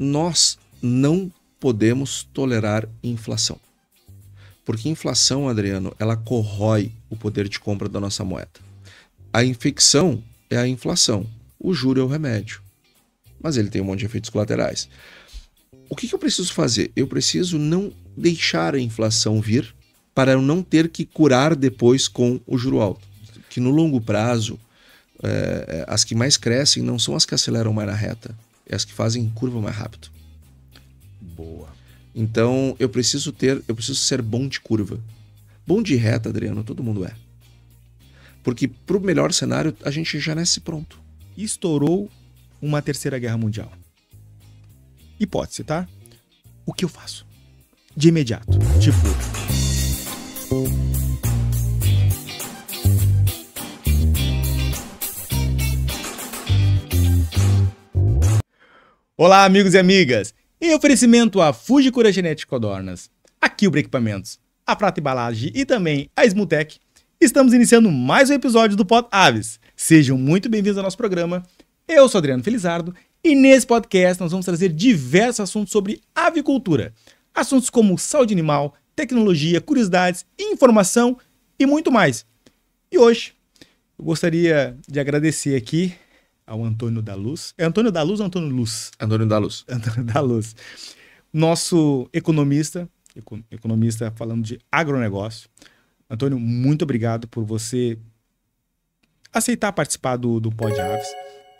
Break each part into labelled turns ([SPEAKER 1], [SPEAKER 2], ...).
[SPEAKER 1] nós não podemos tolerar inflação. Porque inflação, Adriano, ela corrói o poder de compra da nossa moeda. A infecção é a inflação, o juro é o remédio. Mas ele tem um monte de efeitos colaterais. O que eu preciso fazer? Eu preciso não deixar a inflação vir para eu não ter que curar depois com o juro alto. Que no longo prazo, as que mais crescem não são as que aceleram mais na reta, é as que fazem curva mais rápido.
[SPEAKER 2] Boa.
[SPEAKER 1] Então eu preciso ser bom de curva. Bom de reta, Adriano, todo mundo é. Porque para o melhor cenário a gente já nasce pronto.
[SPEAKER 2] Estourou uma terceira guerra mundial. Hipótese, tá? O que eu faço? De imediato. Tipo... Olá, amigos e amigas! Em oferecimento a Fujikura Genetic Codornas, a Kilbra Equipamentos, a Prata Embalagem e também a Smutec, estamos iniciando mais um episódio do Pod Aves. Sejam muito bem-vindos ao nosso programa. Eu sou Adriano Felizardo e nesse podcast nós vamos trazer diversos assuntos sobre avicultura. Assuntos como saúde animal, tecnologia, curiosidades, informação e muito mais. E hoje eu gostaria de agradecer aqui ao Antônio da Luz. É Antônio da Luz ou Antônio Luz?
[SPEAKER 1] Antônio da Luz.
[SPEAKER 2] Antônio da Luz. Nosso economista falando de agronegócio. Antônio, muito obrigado por você aceitar participar do Pod Aves.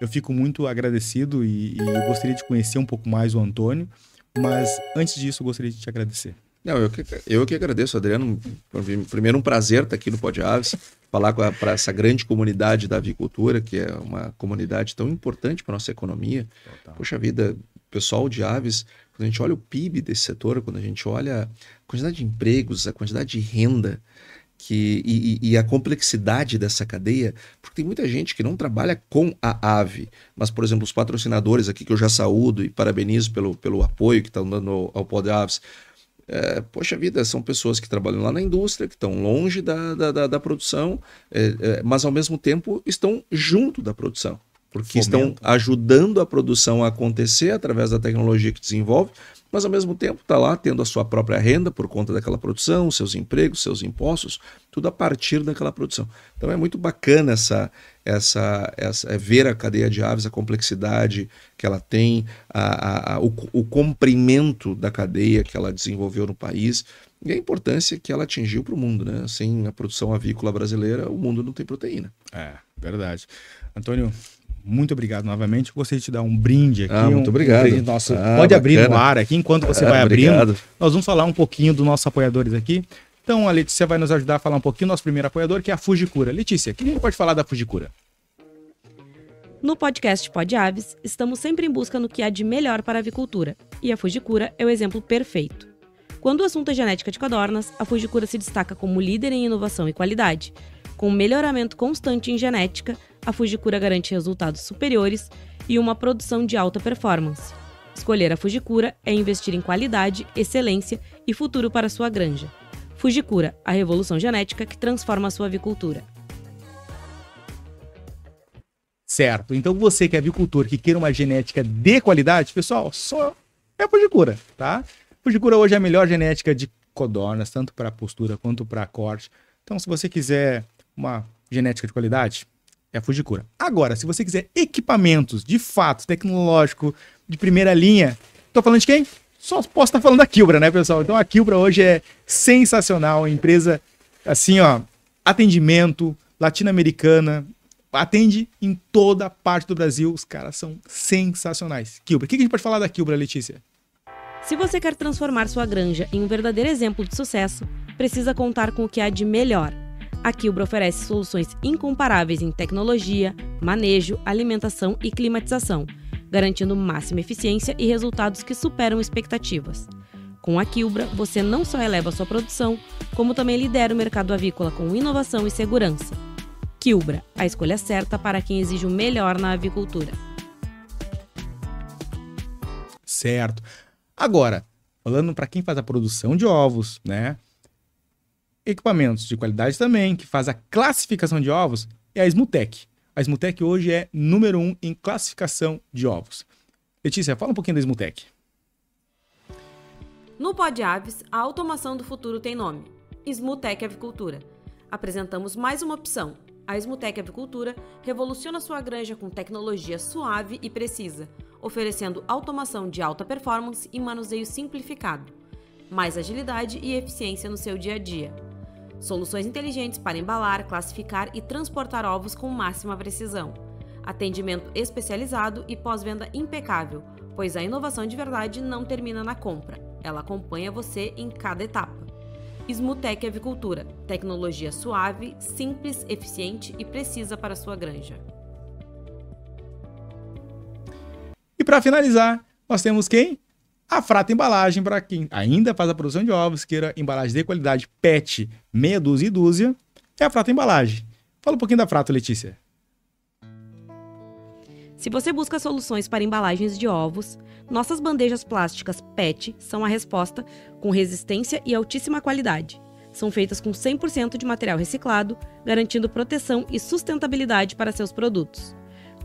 [SPEAKER 2] Eu fico muito agradecido e eu gostaria de conhecer um pouco mais o Antônio, mas antes disso eu gostaria de te agradecer.
[SPEAKER 1] Não, eu que agradeço, Adriano. Primeiro, um prazer estar aqui no Pod Aves, falar para essa grande comunidade da avicultura, que é uma comunidade tão importante para a nossa economia. Total. Poxa vida, pessoal de aves, quando a gente olha o PIB desse setor, quando a gente olha a quantidade de empregos, a quantidade de renda e a complexidade dessa cadeia, porque tem muita gente que não trabalha com a ave, mas, por exemplo, os patrocinadores aqui, que eu já saúdo e parabenizo pelo apoio que estão dando ao Pod Aves. Poxa vida, são pessoas que trabalham lá na indústria, que estão longe da produção, mas ao mesmo tempo estão junto da produção, porque estão ajudando a produção a acontecer através da tecnologia que desenvolve, mas ao mesmo tempo está lá tendo a sua própria renda por conta daquela produção, seus empregos, seus impostos, tudo a partir daquela produção. Então é muito bacana ver a cadeia de aves, a complexidade que ela tem, o comprimento da cadeia que ela desenvolveu no país e a importância que ela atingiu para o mundo, né? Sem a produção avícola brasileira, o mundo não tem proteína.
[SPEAKER 2] É, verdade. Antônio, muito obrigado novamente. Gostaria de te dar um brinde aqui.
[SPEAKER 1] Muito obrigado.
[SPEAKER 2] Brinde nosso. Pode abrir no ar aqui, enquanto você vai abrindo.
[SPEAKER 1] Obrigado.
[SPEAKER 2] Nós vamos falar um pouquinho dos nossos apoiadores aqui. Então, a Letícia vai nos ajudar a falar um pouquinho do nosso primeiro apoiador, que é a Fujikura. Letícia, o que a gente pode falar da Fujikura?
[SPEAKER 3] No podcast Pod Aves, estamos sempre em busca no que há de melhor para a avicultura. E a Fujikura é o exemplo perfeito. Quando o assunto é genética de codornas, a Fujikura se destaca como líder em inovação e qualidade. Com um melhoramento constante em genética, a Fujikura garante resultados superiores e uma produção de alta performance. Escolher a Fujikura é investir em qualidade, excelência e futuro para sua granja. Fujikura, a revolução genética que transforma a sua avicultura.
[SPEAKER 2] Certo. Então você que é avicultor, que queira uma genética de qualidade, pessoal, só é a Fujikura, tá? Fujikura hoje é a melhor genética de codornas, tanto para postura quanto para corte. Então, se você quiser uma genética de qualidade, é a Fujikura. Agora, se você quiser equipamentos de fato tecnológico de primeira linha, tô falando de quem? Só posso estar falando da Kilbra, né, pessoal? Então a Kilbra hoje é sensacional, empresa assim, ó, atendimento, latino-americana, atende em toda parte do Brasil, os caras são sensacionais. Kilbra, o que a gente pode falar da Kilbra, Letícia?
[SPEAKER 3] Se você quer transformar sua granja em um verdadeiro exemplo de sucesso, precisa contar com o que há de melhor. A Kilbra oferece soluções incomparáveis em tecnologia, manejo, alimentação e climatização, garantindo máxima eficiência e resultados que superam expectativas. Com a Kilbra, você não só eleva sua produção, como também lidera o mercado avícola com inovação e segurança. Kilbra, a escolha certa para quem exige o melhor na avicultura.
[SPEAKER 2] Certo. Agora, falando para quem faz a produção de ovos, né? Equipamentos de qualidade também, que faz a classificação de ovos, é a Smutec. A Smutec hoje é número 1 em classificação de ovos. Letícia, fala um pouquinho da Ismutec.
[SPEAKER 3] No Pod Aves, a automação do futuro tem nome: Ismutec Avicultura. Apresentamos mais uma opção. A Ismutec Avicultura revoluciona sua granja com tecnologia suave e precisa, oferecendo automação de alta performance e manuseio simplificado, mais agilidade e eficiência no seu dia a dia. Soluções inteligentes para embalar, classificar e transportar ovos com máxima precisão. Atendimento especializado e pós-venda impecável, pois a inovação de verdade não termina na compra. Ela acompanha você em cada etapa. Ismutec Avicultura. Tecnologia suave, simples, eficiente e precisa para a sua granja.
[SPEAKER 2] E para finalizar, nós temos quem? A Frato Embalagem, para quem ainda faz a produção de ovos, queira embalagem de qualidade PET, meia dúzia e dúzia, é a Frato Embalagem. Fala um pouquinho da Frato, Letícia.
[SPEAKER 3] Se você busca soluções para embalagens de ovos, nossas bandejas plásticas PET são a resposta, com resistência e altíssima qualidade. São feitas com 100% de material reciclado, garantindo proteção e sustentabilidade para seus produtos.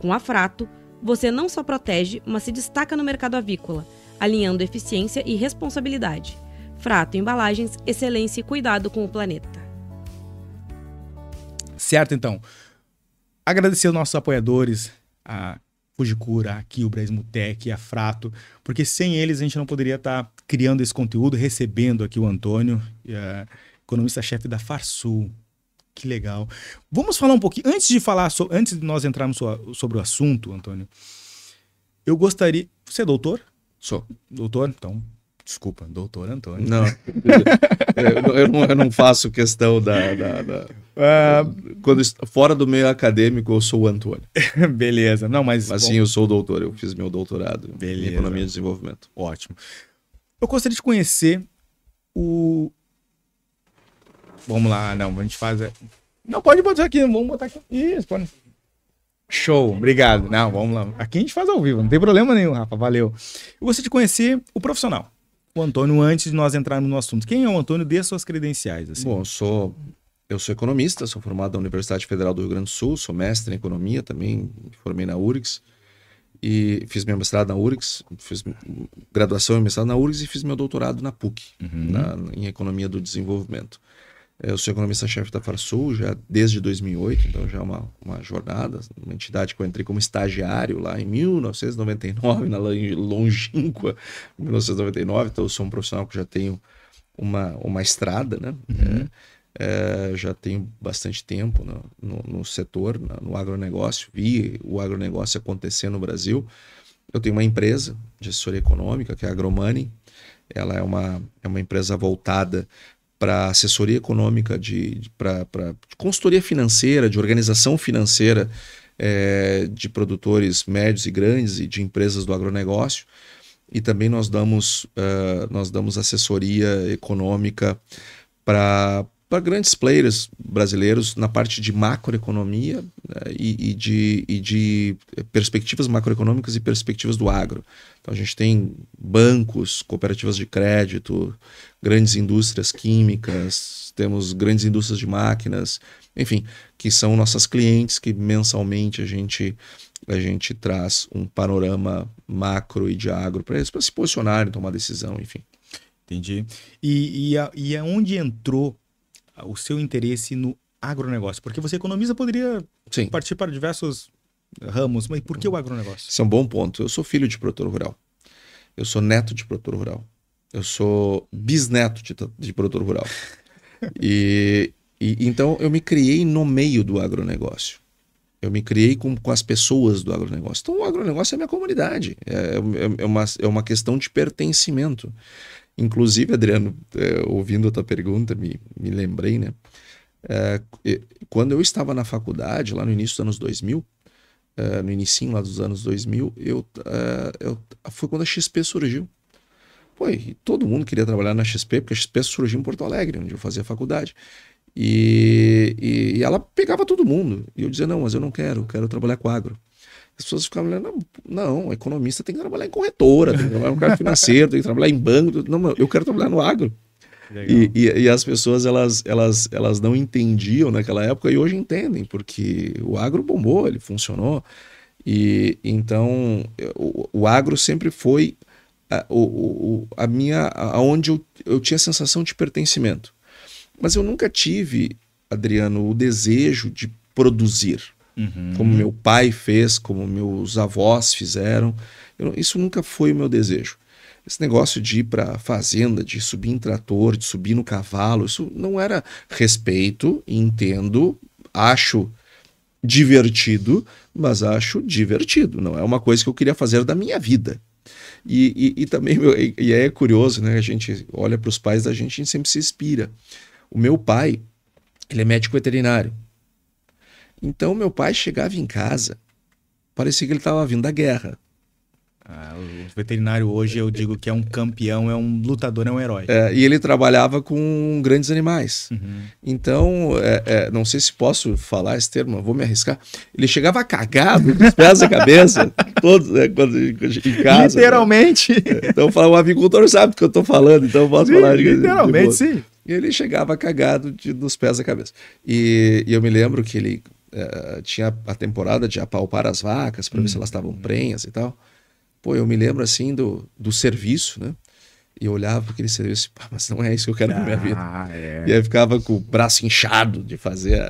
[SPEAKER 3] Com a Frato, você não só protege, mas se destaca no mercado avícola, alinhando eficiência e responsabilidade. Frato Embalagens, excelência e cuidado com o planeta.
[SPEAKER 2] Certo, então. Agradecer aos nossos apoiadores, a Fujikura, a Kilbra, a Ismutec e a Frato, porque sem eles a gente não poderia estar criando esse conteúdo, recebendo aqui o Antônio, economista-chefe da Farsul. Que legal. Vamos falar um pouquinho, antes de nós entrarmos sobre o assunto, Antônio, eu gostaria... Você é doutor?
[SPEAKER 1] Sou.
[SPEAKER 2] Doutor? Então, desculpa, doutor Antônio.
[SPEAKER 1] Não, eu não faço questão quando fora do meio acadêmico, eu sou o Antônio.
[SPEAKER 2] Beleza. Não, mas
[SPEAKER 1] sim, eu sou doutor, eu fiz meu doutorado em Economia e Desenvolvimento.
[SPEAKER 2] Ótimo. Eu gostaria de conhecer o... Vamos lá, não, a gente faz... Não, pode botar aqui, vamos botar aqui. Isso, pode... Show, obrigado. Não, vamos lá. Aqui a gente faz ao vivo, não tem problema nenhum, Rafa, valeu. Eu gostaria de conhecer o profissional, o Antônio, antes de nós entrarmos no assunto. Quem é o Antônio? Dê suas credenciais. Assim.
[SPEAKER 1] Bom, eu sou economista, sou formado na Universidade Federal do Rio Grande do Sul, sou mestre em economia, também me formei na URGS e fiz meu mestrado na URGS, fiz graduação e mestrado na URGS e fiz meu doutorado na PUC, em economia do desenvolvimento. Eu sou economista-chefe da Farsul já desde 2008, então já é uma jornada, uma entidade que eu entrei como estagiário lá em 1999, na longínqua 1999, então eu sou um profissional que já tenho uma estrada, né? Já tenho bastante tempo no setor, no agronegócio, vi o agronegócio acontecer no Brasil. Eu tenho uma empresa de assessoria econômica, que é a AgroMoney. Ela é uma empresa voltada para assessoria econômica, para consultoria financeira, de organização financeira de produtores médios e grandes e de empresas do agronegócio. E também nós damos assessoria econômica para grandes players brasileiros na parte de macroeconomia e de perspectivas macroeconômicas e perspectivas do agro. Então a gente tem bancos, cooperativas de crédito, grandes indústrias químicas, temos grandes indústrias de máquinas, enfim, que são nossas clientes que mensalmente a gente traz um panorama macro e de agro para eles, para se posicionarem, tomar decisão, enfim.
[SPEAKER 2] Entendi. E aonde entrou o seu interesse no agronegócio? Porque você economiza, poderia partir para diversos ramos, mas por que o agronegócio?
[SPEAKER 1] Esse é um bom ponto. Eu sou filho de produtor rural. Eu sou neto de produtor rural. Eu sou bisneto de produtor rural. E então eu me criei no meio do agronegócio. Eu me criei com as pessoas do agronegócio. Então o agronegócio é minha comunidade. É uma questão de pertencimento. Inclusive, Adriano, ouvindo a tua pergunta, me lembrei, né? Quando eu estava na faculdade, lá no início dos anos 2000, no inicinho lá dos anos 2000, foi quando a XP surgiu. Pô, e todo mundo queria trabalhar na XP, porque a XP surgiu em Porto Alegre, onde eu fazia faculdade. E ela pegava todo mundo. E eu dizia, não, mas eu quero trabalhar com agro. As pessoas ficavam olhando, não, economista tem que trabalhar em corretora, tem que trabalhar no mercado financeiro, tem que trabalhar em banco. Não, eu quero trabalhar no agro. E as pessoas, elas não entendiam naquela época e hoje entendem, porque o agro bombou, ele funcionou. E então o agro sempre foi aonde eu tinha a sensação de pertencimento. Mas eu nunca tive, Adriano, o desejo de produzir, como meu pai fez, como meus avós fizeram. Isso nunca foi o meu desejo. Esse negócio de ir para a fazenda, de subir em trator, de subir no cavalo, isso não era respeito, entendo, acho divertido, mas acho divertido. Não é uma coisa que eu queria fazer da minha vida. E também, e é curioso, né? A gente olha para os pais da gente, a gente sempre se inspira. O meu pai, ele é médico veterinário. Então, meu pai chegava em casa, parecia que ele estava vindo da guerra.
[SPEAKER 2] O veterinário hoje, eu digo que é um campeão, é um lutador, é um herói.
[SPEAKER 1] E ele trabalhava com grandes animais. Então, não sei se posso falar esse termo, vou me arriscar. Ele chegava cagado, dos pés à cabeça, todos, né, quando em casa.
[SPEAKER 2] Literalmente.
[SPEAKER 1] Né? Então, o avicultor sabe do que eu estou falando, então eu posso falar.
[SPEAKER 2] Literalmente, sim.
[SPEAKER 1] E ele chegava cagado dos pés à cabeça. E eu me lembro que ele tinha a temporada de apalpar as vacas para ver se elas estavam prenhas e tal. Pô, eu me lembro assim do serviço, né? E eu olhava para aquele serviço, mas não é isso que eu quero na minha vida. E aí ficava com o braço inchado de fazer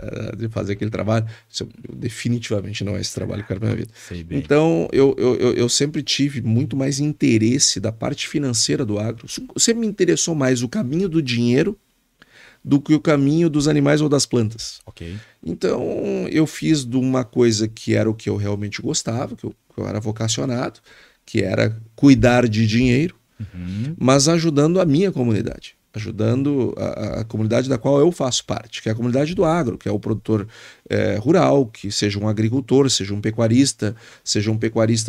[SPEAKER 1] aquele trabalho. Isso, definitivamente não é esse trabalho que eu quero na minha vida. Então, eu sempre tive muito mais interesse da parte financeira do agro. Sempre me interessou mais o caminho do dinheiro do que o caminho dos animais ou das plantas. Então, eu fiz de uma coisa que era o que eu realmente gostava, que eu era vocacionado, que era cuidar de dinheiro, mas ajudando a minha comunidade, ajudando a comunidade da qual eu faço parte, que é a comunidade do agro, que é o produtor rural, que seja um agricultor, seja um pecuarista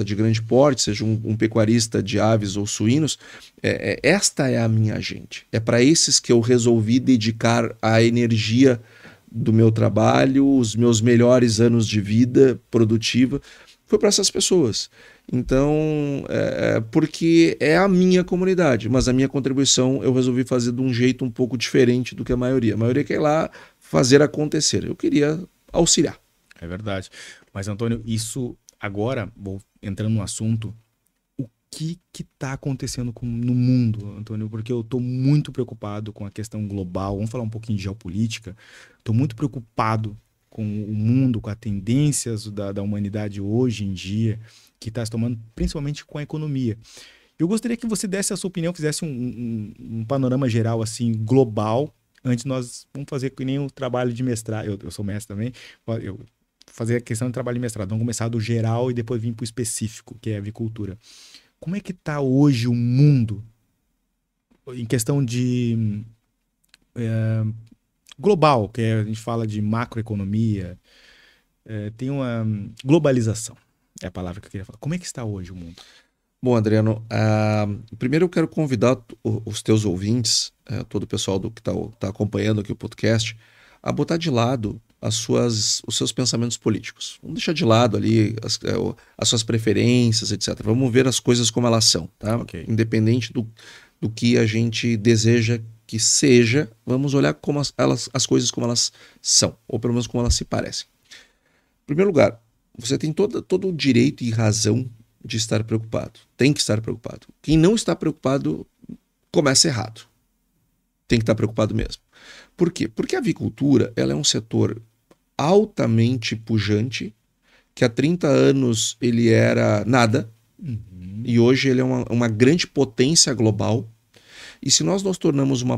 [SPEAKER 1] de grande porte, seja um pecuarista de aves ou suínos. Esta é a minha gente. É para esses que eu resolvi dedicar a energia do meu trabalho, os meus melhores anos de vida produtiva, foi para essas pessoas. Então, porque é a minha comunidade, mas a minha contribuição eu resolvi fazer de um jeito um pouco diferente do que a maioria. A maioria quer ir lá fazer acontecer. Eu queria auxiliar.
[SPEAKER 2] É verdade. Mas, Antônio, isso agora, vou entrando no assunto, o que está acontecendo no mundo, Antônio? Porque eu estou muito preocupado com a questão global. Vamos falar um pouquinho de geopolítica. Estou muito preocupado com o mundo, com as tendências da humanidade hoje em dia, que está se tomando principalmente com a economia. Eu gostaria que você desse a sua opinião, fizesse um panorama geral, assim, global. Antes nós vamos fazer que nem o trabalho de mestrado, eu sou mestre também, eu fazer a questão de trabalho de mestrado, vamos começar do geral e depois vir para o específico, que é a avicultura. Como é que está hoje o mundo em questão de global, que a gente fala de macroeconomia, tem uma globalização, é a palavra que eu queria falar. Como é que está hoje o mundo?
[SPEAKER 1] Bom, Adriano, primeiro eu quero convidar os teus ouvintes, todo o pessoal que está acompanhando aqui o podcast, a botar de lado os seus pensamentos políticos. Vamos deixar de lado ali as suas preferências, etc. Vamos ver as coisas como elas são, tá? Independente do que a gente deseja que seja, vamos olhar como as coisas como elas são, ou pelo menos como elas se parecem. Em primeiro lugar, você tem todo o direito e razão de estar preocupado. Tem que estar preocupado. Quem não está preocupado começa errado. Tem que estar preocupado mesmo. Por quê? Porque a avicultura ela é um setor altamente pujante, que há 30 anos ele era nada, e hoje ele é uma grande potência global. E se nós nos tornamos uma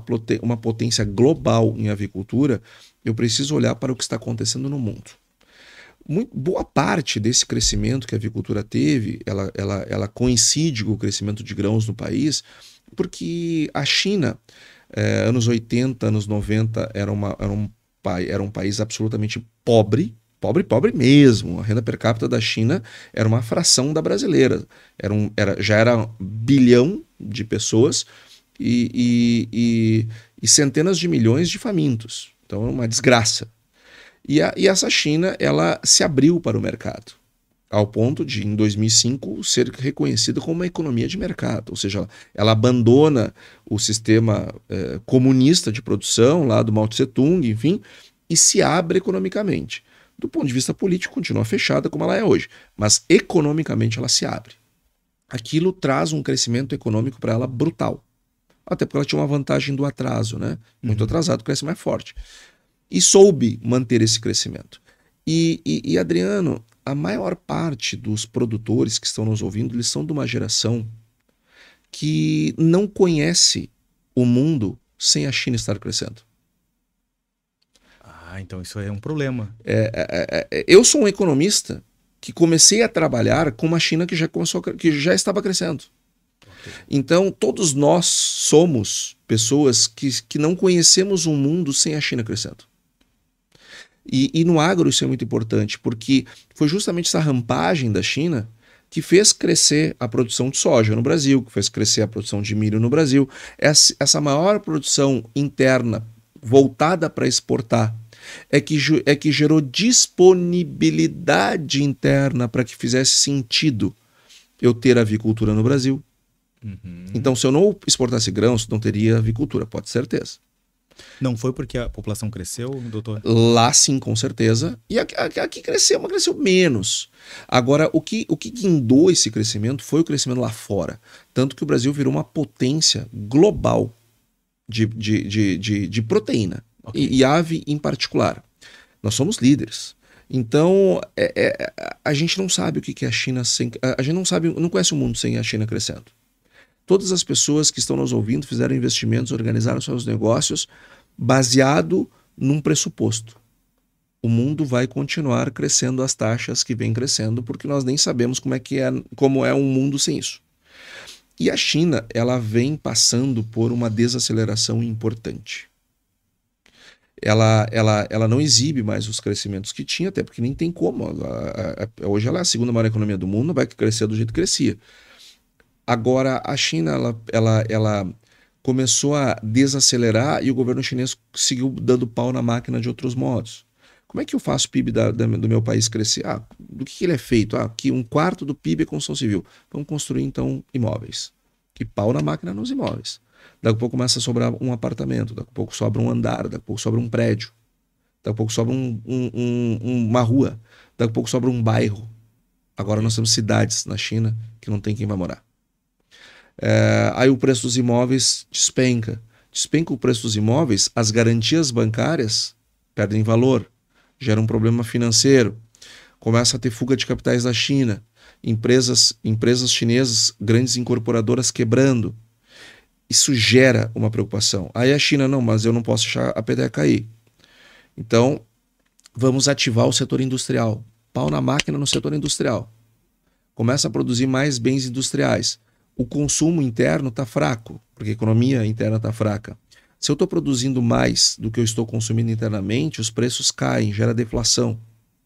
[SPEAKER 1] potência global em avicultura, eu preciso olhar para o que está acontecendo no mundo. Boa parte desse crescimento que a avicultura teve, ela coincide com o crescimento de grãos no país, porque a China, anos 80, anos 90, era um país absolutamente pobre mesmo. A renda per capita da China era uma fração da brasileira. Já era 1 bilhão de pessoas e centenas de milhões de famintos. Então é uma desgraça. E essa China, ela se abriu para o mercado, ao ponto de, em 2005, ser reconhecida como uma economia de mercado. Ou seja, ela abandona o sistema comunista de produção, lá do Mao Tse Tung, enfim, e se abre economicamente. Do ponto de vista político, continua fechada como ela é hoje, mas economicamente ela se abre. Aquilo traz um crescimento econômico para ela brutal. Até porque ela tinha uma vantagem do atraso, né? Muito atrasado, cresce mais forte. E soube manter esse crescimento. E Adriano, a maior parte dos produtores que estão nos ouvindo, eles são de uma geração que não conhece o mundo sem a China estar crescendo.
[SPEAKER 2] Ah, então isso é um problema.
[SPEAKER 1] Eu sou um economista que comecei a trabalhar com uma China que já estava crescendo. Então, todos nós somos pessoas que não conhecemos um mundo sem a China crescendo. E no agro isso é muito importante, porque foi justamente essa rampagem da China que fez crescer a produção de soja no Brasil, que fez crescer a produção de milho no Brasil. Essa maior produção interna voltada para exportar é que gerou disponibilidade interna para que fizesse sentido eu ter avicultura no Brasil. Então, se eu não exportasse grãos, não teria avicultura, pode ter certeza.
[SPEAKER 2] Não foi porque a população cresceu, doutor?
[SPEAKER 1] Lá sim, com certeza. E aqui cresceu, mas cresceu menos. Agora, o que guindou esse crescimento foi o crescimento lá fora. Tanto que o Brasil virou uma potência global de proteína. Okay. E ave em particular. Nós somos líderes. Então, a gente não sabe o que é a China sem... A gente não conhece o mundo sem a China crescendo. Todas as pessoas que estão nos ouvindo fizeram investimentos, organizaram seus negócios baseado num pressuposto. O mundo vai continuar crescendo as taxas que vem crescendo, porque nós nem sabemos como é um mundo sem isso. E a China, ela vem passando por uma desaceleração importante. Ela não exibe mais os crescimentos que tinha, até porque nem tem como. Hoje ela é a segunda maior economia do mundo, não vai crescer do jeito que crescia. Agora, a China ela começou a desacelerar e o governo chinês seguiu dando pau na máquina de outros modos. Como é que eu faço o PIB do meu país crescer? Do que ele é feito? Que 1/4 do PIB é construção civil. Vamos construir, então, imóveis. E pau na máquina nos imóveis. Daqui a pouco começa a sobrar um apartamento, daqui a pouco sobra um andar, daqui a pouco sobra um prédio, daqui a pouco sobra uma rua, daqui a pouco sobra um bairro. Agora nós temos cidades na China que não tem quem vai morar. Aí o preço dos imóveis despenca. Despenca o preço dos imóveis, as garantias bancárias perdem valor, gera um problema financeiro, começa a ter fuga de capitais da China, empresas chinesas, grandes incorporadoras quebrando. Isso gera uma preocupação. Aí a China, não, mas eu não posso deixar a peteca cair. Então, vamos ativar o setor industrial. Pau na máquina no setor industrial. Começa a produzir mais bens industriais. O consumo interno está fraco, porque a economia interna está fraca. Se eu estou produzindo mais do que eu estou consumindo internamente, os preços caem, gera deflação,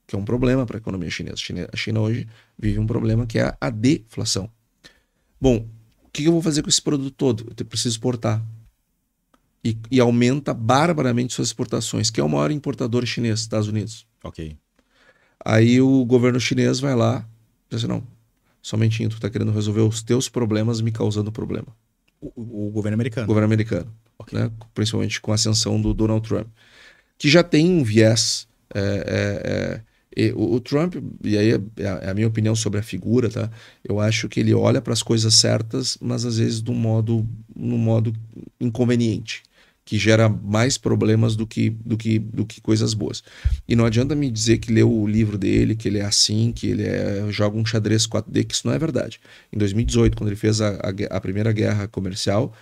[SPEAKER 1] que é um problema para a economia chinesa. A China hoje vive um problema que é a deflação. Bom, o que eu vou fazer com esse produto todo? Eu preciso exportar. E aumenta barbaramente suas exportações, que é o maior importador chinês, Estados Unidos.
[SPEAKER 2] Ok.
[SPEAKER 1] Aí o governo chinês vai lá e diz assim, não, somente tu está querendo resolver os teus problemas me causando problema.
[SPEAKER 2] O governo americano.
[SPEAKER 1] O governo americano.
[SPEAKER 2] Okay.
[SPEAKER 1] Né? Principalmente com a ascensão do Donald Trump. Que já tem um viés... O Trump, e aí é a minha opinião sobre a figura, tá? Eu acho que ele olha para as coisas certas, mas às vezes num modo inconveniente, que gera mais problemas do que coisas boas. E não adianta me dizer que leu o livro dele, que ele é assim, que ele joga um xadrez 4D, que isso não é verdade. Em 2018, quando ele fez a primeira guerra comercial,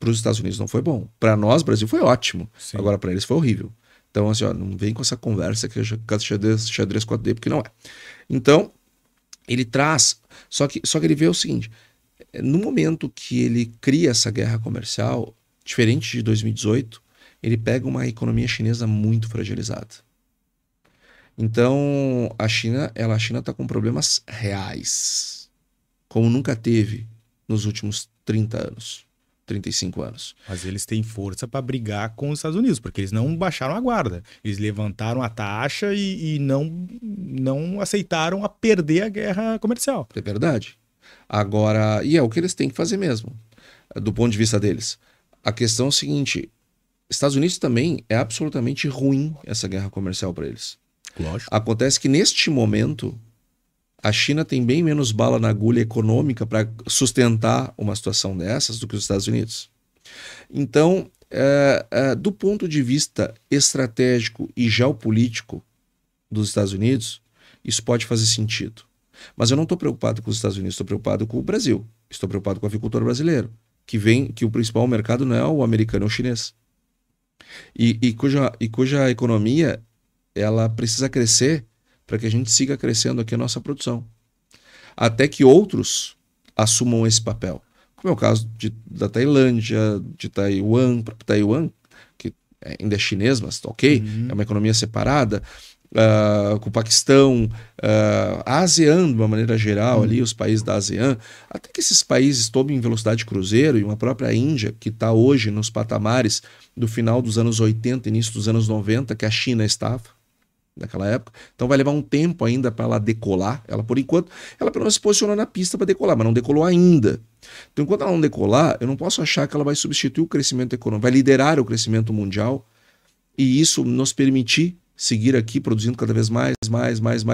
[SPEAKER 1] para os Estados Unidos não foi bom. Para nós, Brasil, foi ótimo. Sim. Agora, para eles foi horrível. Então, assim, não vem com essa conversa que é xadrez 4D, porque não é. Então, ele traz... Só que ele vê o seguinte, no momento que ele cria essa guerra comercial, diferente de 2018, ele pega uma economia chinesa muito fragilizada. Então, a China está com problemas reais, como nunca teve nos últimos 30 anos. 35 anos.
[SPEAKER 2] Mas eles têm força para brigar com os Estados Unidos, porque eles não baixaram a guarda. Eles levantaram a taxa e não aceitaram a perder a guerra comercial.
[SPEAKER 1] É verdade. Agora, e é o que eles têm que fazer mesmo, do ponto de vista deles. A questão é o seguinte, Estados Unidos também é absolutamente ruim essa guerra comercial para eles.
[SPEAKER 2] Lógico.
[SPEAKER 1] Acontece que neste momento a China tem bem menos bala na agulha econômica para sustentar uma situação dessas do que os Estados Unidos. Então, do ponto de vista estratégico e geopolítico dos Estados Unidos, isso pode fazer sentido. Mas eu não estou preocupado com os Estados Unidos, estou preocupado com o Brasil. Estou preocupado com o avicultor brasileiro, que o principal mercado não é o americano, é o chinês. E cuja economia ela precisa crescer para que a gente siga crescendo aqui a nossa produção. Até que outros assumam esse papel. Como é o caso da Tailândia, de Taiwan, que ainda é chinês, mas ok, é uma economia separada, com o Paquistão, a ASEAN, de uma maneira geral, ali, os países da ASEAN, até que esses países tomem velocidade de cruzeiro, e uma própria Índia, que está hoje nos patamares do final dos anos 80, início dos anos 90, que a China estava naquela época. Então vai levar um tempo ainda para ela decolar. Ela, por enquanto, ela pelo menos se posicionou na pista para decolar, mas não decolou ainda. Então, enquanto ela não decolar, eu não posso achar que ela vai substituir o crescimento econômico, vai liderar o crescimento mundial e isso nos permitir seguir aqui produzindo cada vez mais,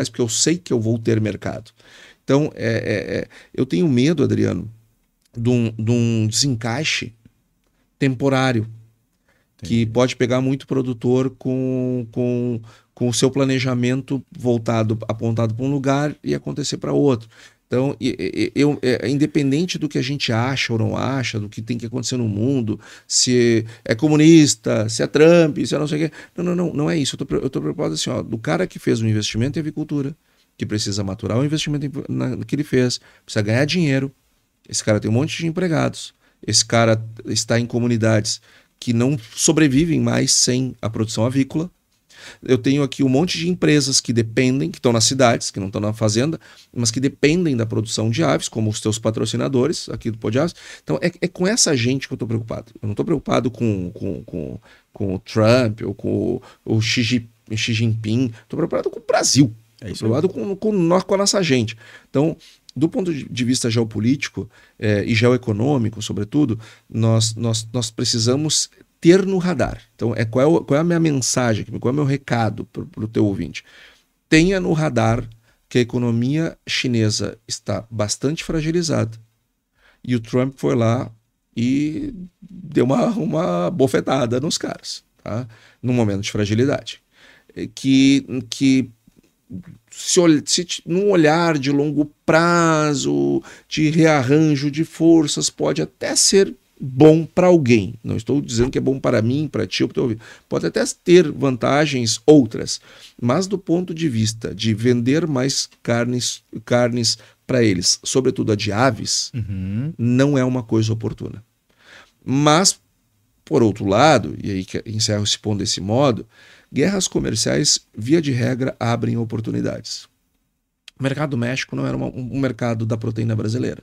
[SPEAKER 1] porque eu sei que eu vou ter mercado. Então, eu tenho medo, Adriano, de um desencaixe temporário que pode pegar muito produtor com o seu planejamento apontado para um lugar e acontecer para outro. Então, independente do que a gente acha ou não acha, do que tem que acontecer no mundo, se é comunista, se é Trump, se é não sei o quê. Não é isso. Eu estou preocupado assim, ó, do cara que fez um investimento em avicultura, que precisa maturar o investimento que ele fez, precisa ganhar dinheiro. Esse cara tem um monte de empregados. Esse cara está em comunidades que não sobrevivem mais sem a produção avícola. Eu tenho aqui um monte de empresas que dependem, que estão nas cidades, que não estão na fazenda, mas que dependem da produção de aves, como os teus patrocinadores aqui do Pod Aves. Então é com essa gente que eu estou preocupado. Eu não estou preocupado com o Trump ou com o Xi Jinping. Estou preocupado com o Brasil. Estou preocupado com a nossa gente. Então, do ponto de vista geopolítico e geoeconômico, sobretudo, nós precisamos ter no radar. Então, qual é a minha mensagem, qual é o meu recado para o teu ouvinte? Tenha no radar que a economia chinesa está bastante fragilizada e o Trump foi lá e deu uma bofetada nos caras, tá? Num momento de fragilidade. Que num olhar de longo prazo, de rearranjo de forças, pode até ser bom para alguém. Não estou dizendo que é bom para mim, para ti, ou para o teu ouvido. Pode até ter vantagens outras, mas do ponto de vista de vender mais carnes para eles, sobretudo a de aves, não é uma coisa oportuna. Mas, por outro lado, e aí que encerro esse ponto desse modo, guerras comerciais, via de regra, abrem oportunidades. O mercado do México não era um mercado da proteína brasileira.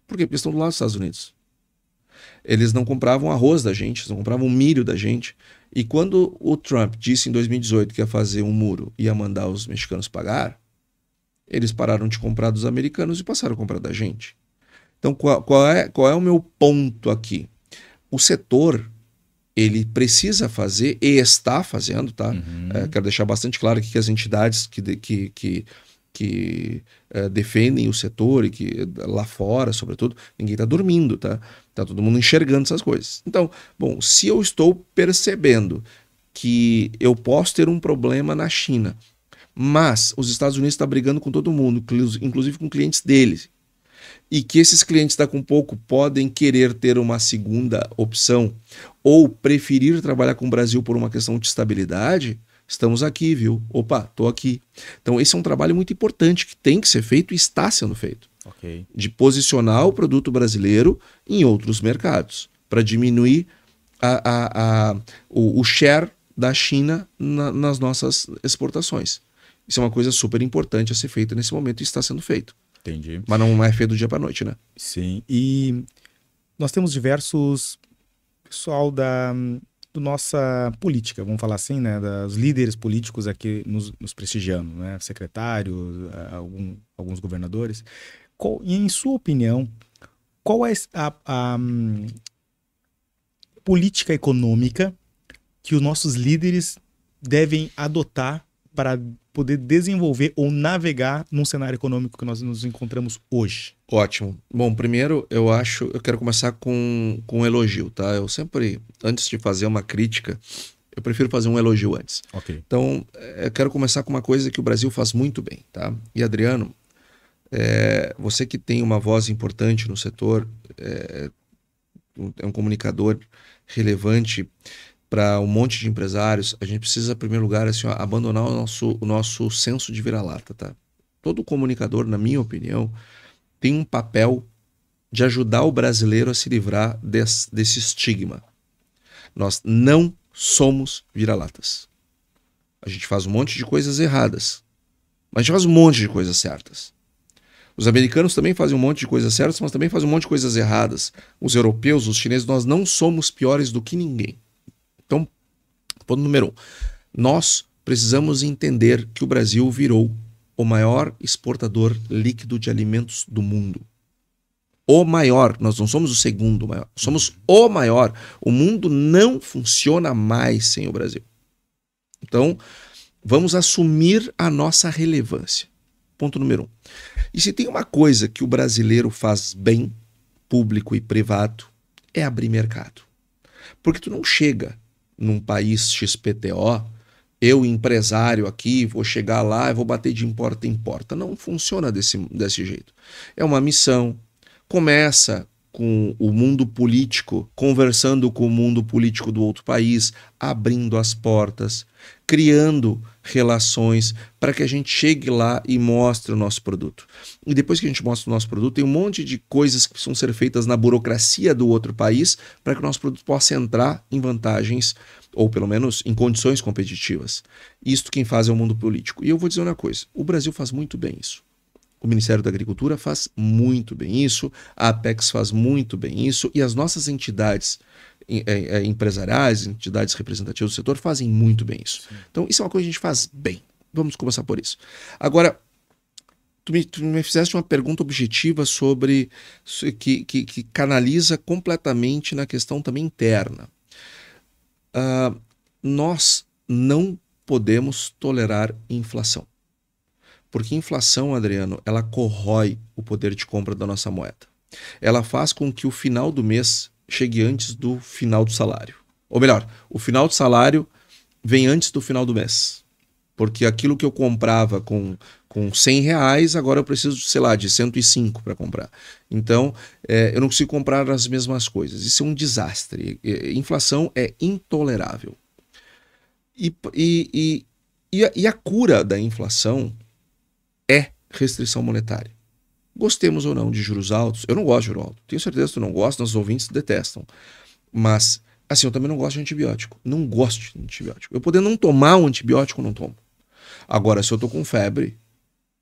[SPEAKER 1] Por quê? Porque estão do lado dos Estados Unidos. Eles não compravam arroz da gente, eles não compravam milho da gente. E quando o Trump disse em 2018 que ia fazer um muro e ia mandar os mexicanos pagar, eles pararam de comprar dos americanos e passaram a comprar da gente. Então, qual é o meu ponto aqui? O setor, ele precisa fazer e está fazendo, tá? Quero deixar bastante claro aqui que as entidades que defendem o setor e que lá fora, sobretudo, ninguém está dormindo, tá? Tá todo mundo enxergando essas coisas. Então, bom, se eu estou percebendo que eu posso ter um problema na China, mas os Estados Unidos estão brigando com todo mundo, inclusive com clientes deles, e que esses clientes daqui a pouco podem querer ter uma segunda opção ou preferir trabalhar com o Brasil por uma questão de estabilidade, estamos aqui, viu? Opa, tô aqui. Então esse é um trabalho muito importante que tem que ser feito e está sendo feito.
[SPEAKER 2] Okay.
[SPEAKER 1] De posicionar o produto brasileiro em outros mercados, para diminuir o share da China nas nossas exportações. Isso é uma coisa super importante a ser feita nesse momento e está sendo feito.
[SPEAKER 2] Entendi.
[SPEAKER 1] Mas não é feito do dia para noite, né?
[SPEAKER 2] Sim. E nós temos diversos pessoal da nossa política, vamos falar assim, né? Dos líderes políticos aqui nos prestigiando, né? Secretários, alguns governadores. E em sua opinião, qual é a política econômica que os nossos líderes devem adotar para poder desenvolver ou navegar num cenário econômico que nós nos encontramos hoje?
[SPEAKER 1] Ótimo. Bom, primeiro eu quero começar com um elogio, tá? Eu sempre, antes de fazer uma crítica, eu prefiro fazer um elogio antes.
[SPEAKER 2] Ok.
[SPEAKER 1] Então, eu quero começar com uma coisa que o Brasil faz muito bem, tá? E Adriano, você que tem uma voz importante no setor, é um comunicador relevante para um monte de empresários, a gente precisa, em primeiro lugar, assim, abandonar o nosso senso de vira-lata, tá? Todo comunicador, na minha opinião, tem um papel de ajudar o brasileiro a se livrar desse estigma. Nós não somos vira-latas. A gente faz um monte de coisas erradas, mas a gente faz um monte de coisas certas. Os americanos também fazem um monte de coisas certas, mas também fazem um monte de coisas erradas. Os europeus, os chineses, nós não somos piores do que ninguém. Então, ponto número 1. Nós precisamos entender que o Brasil virou o maior exportador líquido de alimentos do mundo. O maior. Nós não somos o segundo maior. Somos o maior. O mundo não funciona mais sem o Brasil. Então, vamos assumir a nossa relevância. Ponto número 1. E se tem uma coisa que o brasileiro faz bem, público e privado, é abrir mercado. Porque tu não chega num país XPTO, eu empresário aqui, vou chegar lá e vou bater de porta em porta. Não funciona desse jeito. É uma missão. Começa com o mundo político, conversando com o mundo político do outro país, abrindo as portas, criando relações para que a gente chegue lá e mostre o nosso produto. E depois que a gente mostra o nosso produto, tem um monte de coisas que precisam ser feitas na burocracia do outro país para que o nosso produto possa entrar em vantagens, ou pelo menos em condições competitivas. Isto quem faz é o mundo político. E eu vou dizer uma coisa, o Brasil faz muito bem isso. O Ministério da Agricultura faz muito bem isso, a Apex faz muito bem isso, e as nossas entidades empresariais, entidades representativas do setor fazem muito bem isso. Sim. Então, isso é uma coisa que a gente faz bem. Vamos começar por isso. Agora, tu me fizeste uma pergunta objetiva sobre que canaliza completamente na questão também interna. Nós não podemos tolerar inflação. Porque inflação, Adriano, ela corrói o poder de compra da nossa moeda. Ela faz com que o final do mês chegue antes do final do salário. Ou melhor, o final do salário vem antes do final do mês. Porque aquilo que eu comprava com 100 reais, agora eu preciso, sei lá, de 105 para comprar. Então, eu não consigo comprar as mesmas coisas. Isso é um desastre. Inflação é intolerável. E a cura da inflação é restrição monetária. Gostemos ou não de juros altos, eu não gosto de juros altos. Tenho certeza que tu não gosta, nossos ouvintes detestam. Mas, assim, eu também não gosto de antibiótico. Não gosto de antibiótico. Eu poder não tomar um antibiótico, eu não tomo. Agora, se eu tô com febre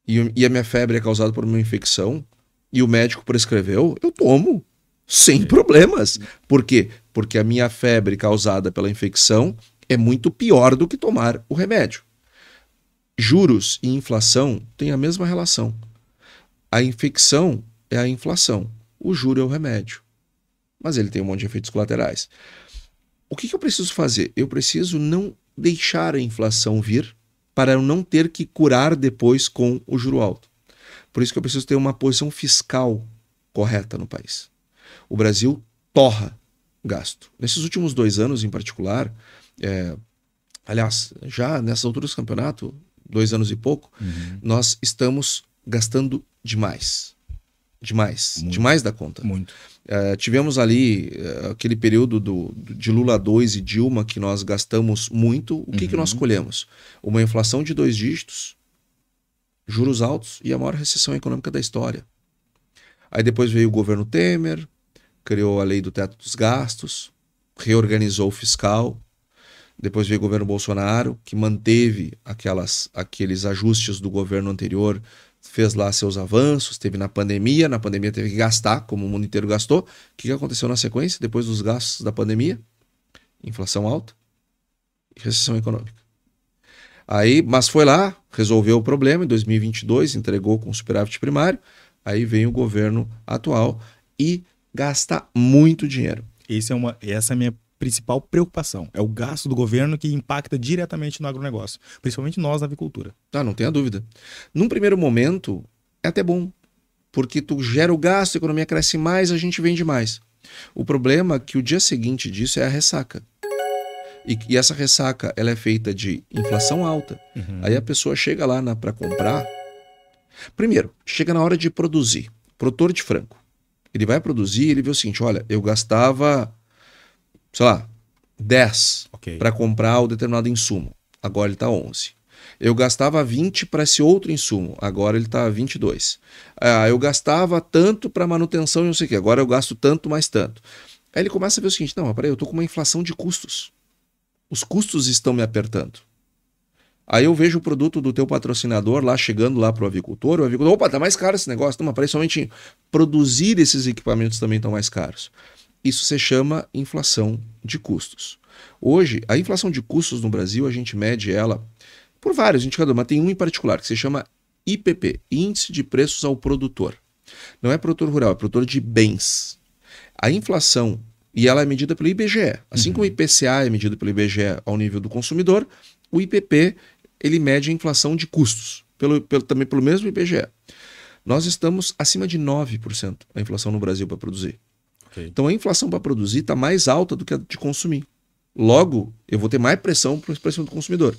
[SPEAKER 1] e a minha febre é causada por uma infecção e o médico prescreveu, eu tomo. Sem problemas. Por quê? Porque a minha febre causada pela infecção é muito pior do que tomar o remédio. Juros e inflação têm a mesma relação. A infecção é a inflação. O juro é o remédio. Mas ele tem um monte de efeitos colaterais. O que eu preciso fazer? Eu preciso não deixar a inflação vir para eu não ter que curar depois com o juro alto. Por isso que eu preciso ter uma posição fiscal correta no país. O Brasil torra gasto. Nesses últimos 2 anos, em particular, aliás, já nessas alturas do campeonato, 2 anos e pouco, nós estamos gastando demais. Demais. Muito. Demais da conta.
[SPEAKER 2] Muito.
[SPEAKER 1] Tivemos ali aquele período de Lula 2 e Dilma que nós gastamos muito. O que nós colhemos? Uma inflação de 2 dígitos, juros altos e a maior recessão econômica da história. Aí depois veio o governo Temer, criou a lei do teto dos gastos, reorganizou o fiscal. Depois veio o governo Bolsonaro, que manteve aqueles ajustes do governo anterior, fez lá seus avanços, teve na pandemia teve que gastar, como o mundo inteiro gastou. O que aconteceu na sequência, depois dos gastos da pandemia? Inflação alta e recessão econômica. Aí, mas foi lá, resolveu o problema, em 2022, entregou com superávit primário, aí vem o governo atual e gasta muito dinheiro.
[SPEAKER 2] Essa é a minha principal preocupação. É o gasto do governo que impacta diretamente no agronegócio, principalmente nós na avicultura.
[SPEAKER 1] Não tenha dúvida. Num primeiro momento, é até bom, porque tu gera o gasto, a economia cresce mais, a gente vende mais. O problema é que o dia seguinte disso é a ressaca. E essa ressaca, ela é feita de inflação alta. Aí a pessoa chega lá para comprar. Primeiro, chega na hora de produzir. Produtor de frango. Ele vai produzir, ele vê o seguinte, olha, eu gastava, sei lá, 10 para comprar o determinado insumo. Agora ele está 11. Eu gastava 20 para esse outro insumo. Agora ele está 22. Eu gastava tanto para manutenção e não sei o quê. Agora eu gasto tanto mais tanto. Aí ele começa a ver o seguinte, não, mas peraí, eu estou com uma inflação de custos. Os custos estão me apertando. Aí eu vejo o produto do teu patrocinador lá chegando lá para o avicultor opa, tá mais caro esse negócio. Não, mas principalmente produzir esses equipamentos também estão mais caros. Isso se chama inflação de custos. Hoje, a inflação de custos no Brasil, a gente mede ela por vários indicadores, mas tem um em particular que se chama IPP, Índice de Preços ao Produtor. Não é produtor rural, é produtor de bens. A inflação, e ela é medida pelo IBGE. Assim como o IPCA é medido pelo IBGE ao nível do consumidor, o IPP ele mede a inflação de custos, também pelo mesmo IBGE. Nós estamos acima de 9% a inflação no Brasil para produzir. Então a inflação para produzir está mais alta do que a de consumir. Logo, eu vou ter mais pressão para a pressão do consumidor.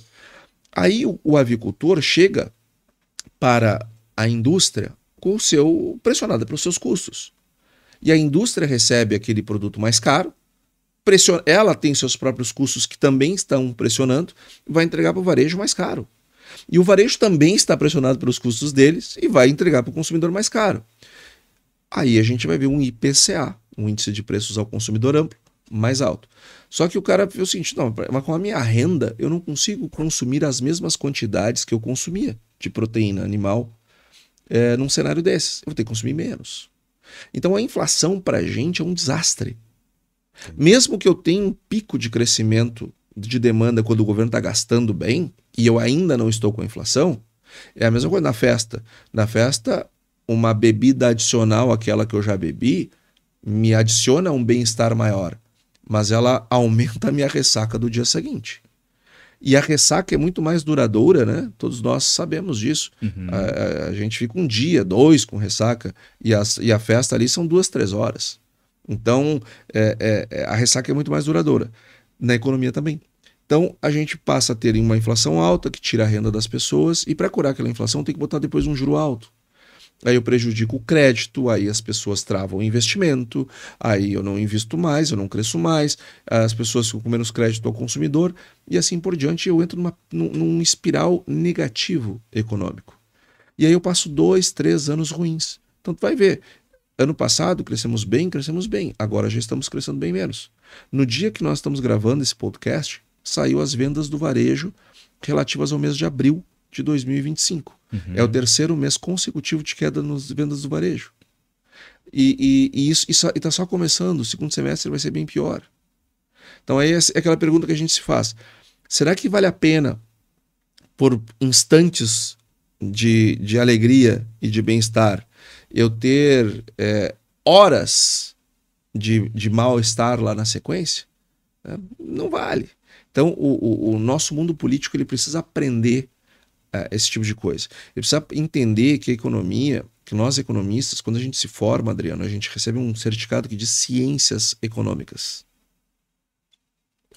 [SPEAKER 1] Aí o avicultor chega para a indústria com o seu pressionada pelos seus custos. E a indústria recebe aquele produto mais caro, ela tem seus próprios custos que também estão pressionando, vai entregar para o varejo mais caro. E o varejo também está pressionado pelos custos deles e vai entregar para o consumidor mais caro. Aí a gente vai ver um IPCA, um índice de preços ao consumidor amplo, mais alto. Só que o cara vê o seguinte, não, mas com a minha renda eu não consigo consumir as mesmas quantidades que eu consumia de proteína animal num cenário desses. Eu vou ter que consumir menos. Então a inflação para a gente é um desastre. Mesmo que eu tenha um pico de crescimento de demanda quando o governo está gastando bem, e eu ainda não estou com a inflação, é a mesma coisa na festa. Na festa, uma bebida adicional àquela que eu já bebi, me adiciona um bem-estar maior, mas ela aumenta a minha ressaca do dia seguinte. E a ressaca é muito mais duradoura, né? Todos nós sabemos disso. A gente fica um dia, 2 com ressaca, e a festa ali são 2, 3 horas. Então, a ressaca é muito mais duradoura. Na economia também. Então, a gente passa a ter uma inflação alta, que tira a renda das pessoas, e para curar aquela inflação tem que botar depois um juro alto. Aí eu prejudico o crédito, aí as pessoas travam o investimento, aí eu não invisto mais, eu não cresço mais, as pessoas ficam com menos crédito ao consumidor, e assim por diante eu entro num espiral negativo econômico. E aí eu passo 2, 3 anos ruins. Então tu vai ver, ano passado crescemos bem, agora já estamos crescendo bem menos. No dia que nós estamos gravando esse podcast, saiu as vendas do varejo relativas ao mês de abril de 2025. É o 3º mês consecutivo de queda nas vendas do varejo. E isso está só começando, o segundo semestre vai ser bem pior. Então aí é aquela pergunta que a gente se faz. Será que vale a pena, por instantes de alegria e de bem-estar, eu ter horas de mal-estar lá na sequência? Não vale. Então o nosso mundo político ele precisa aprender esse tipo de coisa. Ele precisa entender que a economia, que nós economistas, quando a gente se forma, Adriano, a gente recebe um certificado que diz ciências econômicas.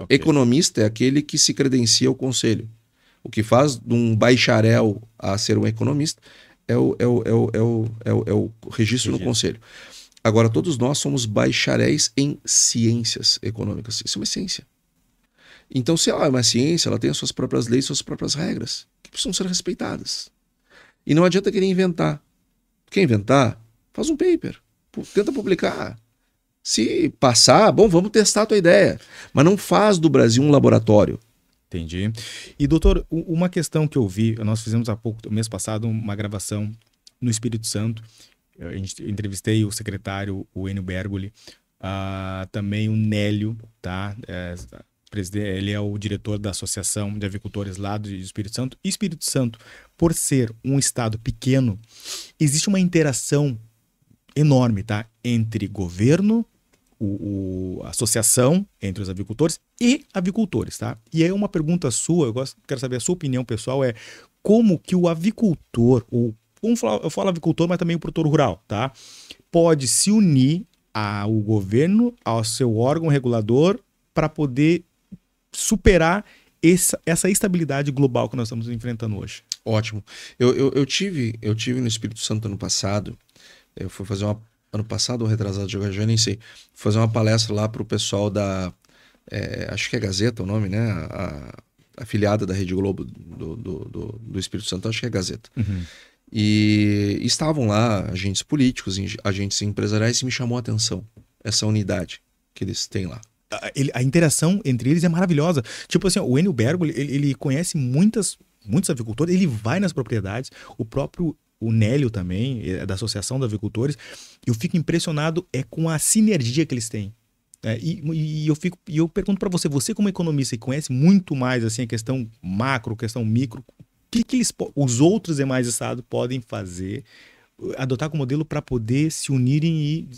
[SPEAKER 1] Economista é aquele que se credencia ao conselho. O que faz de um bacharel a ser um economista é o registro no conselho. Agora, todos nós somos bacharéis em ciências econômicas. Isso é uma ciência. Então, se ela é uma ciência, ela tem as suas próprias leis, suas próprias regras, que precisam ser respeitadas. E não adianta querer inventar. Quer inventar? Faz um paper. Tenta publicar. Se passar, bom, vamos testar a tua ideia. Mas não faz do Brasil um laboratório.
[SPEAKER 2] Entendi. E, doutor, uma questão que eu vi, nós fizemos há pouco, mês passado, uma gravação no Espírito Santo. Eu entrevistei o secretário, o Enio Bergoli, também o Nélio, tá? Ele é o diretor da Associação de Avicultores lá do Espírito Santo. E Espírito Santo, por ser um estado pequeno, existe uma interação enorme, tá? Entre governo, a associação entre os avicultores e avicultores, tá? E aí uma pergunta sua, quero saber a sua opinião pessoal, é como que o avicultor, eu falo avicultor, mas também o produtor rural, tá? Pode se unir ao governo, ao seu órgão regulador, para poder superar essa instabilidade global que nós estamos enfrentando hoje.
[SPEAKER 1] Ótimo. Eu tive no Espírito Santo ano passado, eu fui fazer ano passado ou retrasado, já nem sei, fazer uma palestra lá para o pessoal acho que é Gazeta o nome, né? A afiliada da Rede Globo do Espírito Santo, acho que é Gazeta.
[SPEAKER 2] Uhum.
[SPEAKER 1] E estavam lá agentes políticos, agentes empresariais, e me chamou a atenção essa unidade que eles têm lá.
[SPEAKER 2] A interação entre eles é maravilhosa. Tipo assim, o Enio Bergo, ele conhece muitos avicultores, ele vai nas propriedades, o Nélio também, da Associação dos Avicultores. Eu fico impressionado com a sinergia que eles têm. E eu pergunto para você como economista, que conhece muito mais assim, a questão macro, a questão micro, o que os outros demais estados podem fazer, adotar como modelo para poder se unirem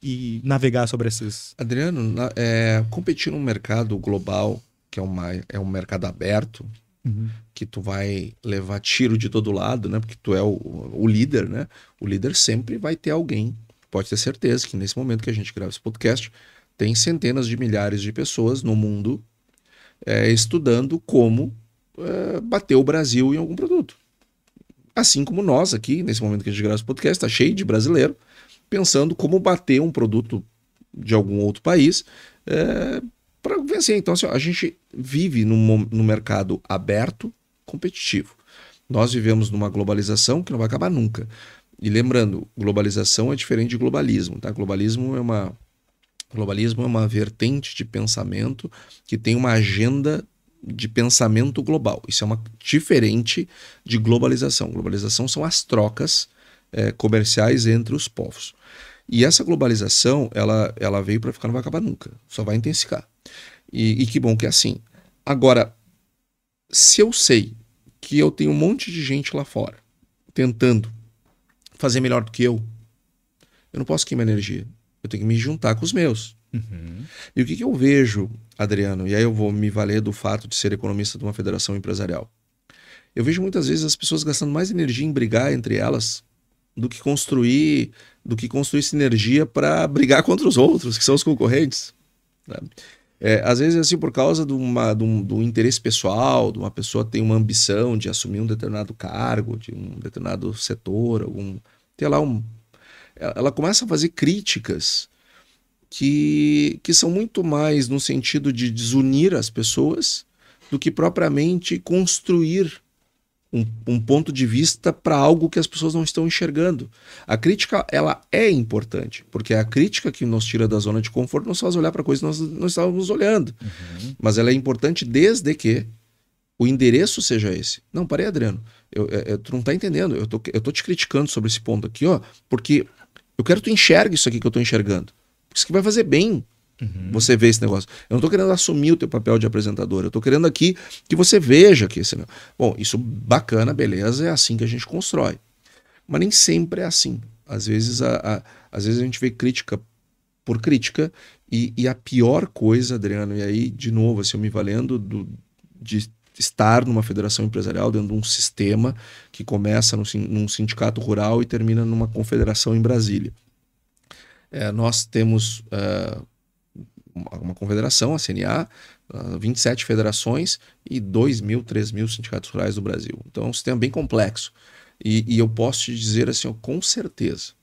[SPEAKER 2] e navegar sobre esses...
[SPEAKER 1] Adriano, competir num mercado global, que é um mercado aberto, que tu vai levar tiro de todo lado, né? Porque tu é o líder, né? O líder sempre vai ter alguém. Pode ter certeza que nesse momento que a gente grava esse podcast, tem centenas de milhares de pessoas no mundo estudando como bater o Brasil em algum produto. Assim como nós aqui, nesse momento que a gente grava esse podcast, está cheio de brasileiro pensando como bater um produto de algum outro país para vencer. Então, assim, a gente vive num mercado aberto, competitivo. Nós vivemos numa globalização que não vai acabar nunca. E lembrando, globalização é diferente de globalismo, tá? Globalismo é uma vertente de pensamento que tem uma agenda de pensamento global. Isso é diferente de globalização. Globalização são as trocas comerciais entre os povos. E essa globalização, ela veio para ficar, não vai acabar nunca. Só vai intensificar. E que bom que é assim. Agora, se eu sei que eu tenho um monte de gente lá fora tentando fazer melhor do que eu não posso queimar energia. Eu tenho que me juntar com os meus. E o que eu vejo, Adriano, e aí eu vou me valer do fato de ser economista de uma federação empresarial. Eu vejo muitas vezes as pessoas gastando mais energia em brigar entre elas do que construir sinergia para brigar contra os outros, que são os concorrentes. Às vezes, assim, por causa do interesse pessoal, de uma pessoa tem uma ambição de assumir um determinado cargo, de um determinado setor, ela começa a fazer críticas que são muito mais no sentido de desunir as pessoas do que propriamente construir um ponto de vista para algo que as pessoas não estão enxergando. A crítica, ela é importante, porque é a crítica que nos tira da zona de conforto nos faz olhar para coisas que nós não estávamos olhando. Mas ela é importante desde que o endereço seja esse. Não, parei, Adriano. Tu não está entendendo. Eu tô te criticando sobre esse ponto aqui, porque eu quero que tu enxergue isso aqui que eu estou enxergando. Isso que vai fazer bem você ver esse negócio. Eu não estou querendo assumir o teu papel de apresentador. Eu estou querendo aqui que você veja que esse... Bom, isso bacana, beleza, é assim que a gente constrói. Mas nem sempre é assim. Às vezes a gente vê crítica por crítica e a pior coisa, Adriano, e aí, de novo, assim, eu me valendo de estar numa federação empresarial dentro de um sistema que começa num sindicato rural e termina numa confederação em Brasília. Nós temos uma confederação, a CNA, 27 federações e 2.000, 3.000 sindicatos rurais do Brasil. Então é um sistema bem complexo. E eu posso te dizer assim, com certeza,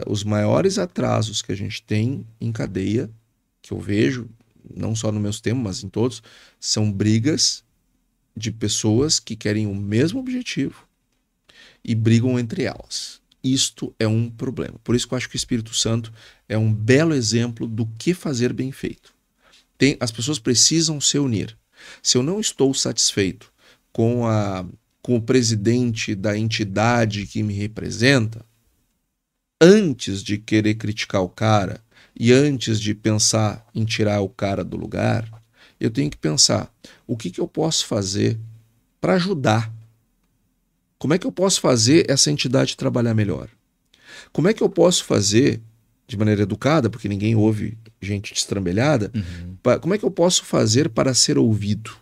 [SPEAKER 1] os maiores atrasos que a gente tem em cadeia, que eu vejo, não só no meu sistema, mas em todos, são brigas de pessoas que querem o mesmo objetivo e brigam entre elas. Isto é um problema. Por isso que eu acho que o Espírito Santo é um belo exemplo do que fazer bem feito. As pessoas precisam se unir. Se eu não estou satisfeito com o presidente da entidade que me representa, antes de querer criticar o cara e antes de pensar em tirar o cara do lugar, eu tenho que pensar o que eu posso fazer para ajudar. Como é que eu posso fazer essa entidade trabalhar melhor? Como é que eu posso fazer de maneira educada, porque ninguém ouve gente destrambelhada, como é que eu posso fazer para ser ouvido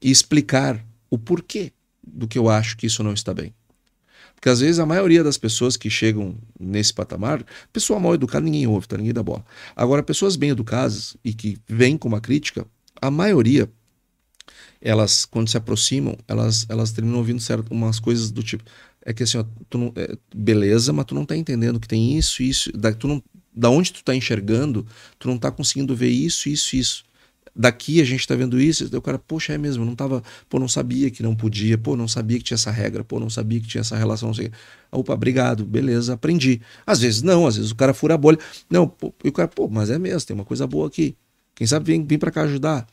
[SPEAKER 1] e explicar o porquê do que eu acho que isso não está bem? Porque às vezes a maioria das pessoas que chegam nesse patamar, pessoa mal educada ninguém ouve, tá? Ninguém dá bola. Agora, pessoas bem educadas e que vêm com uma crítica, a maioria, elas, quando se aproximam, elas terminam ouvindo umas coisas do tipo, é que assim, ó, tu não, beleza, mas tu não tá entendendo que tem isso, da onde tu tá enxergando, tu não tá conseguindo ver isso. Daqui a gente tá vendo isso, e o cara, poxa, é mesmo, não sabia que não podia, não sabia que tinha essa regra, não sabia que tinha essa relação, não sei o quê. Opa, obrigado, beleza, aprendi. Às vezes não, às vezes o cara fura a bolha. Não, e o cara, mas é mesmo, tem uma coisa boa aqui. Quem sabe vem pra cá ajudar.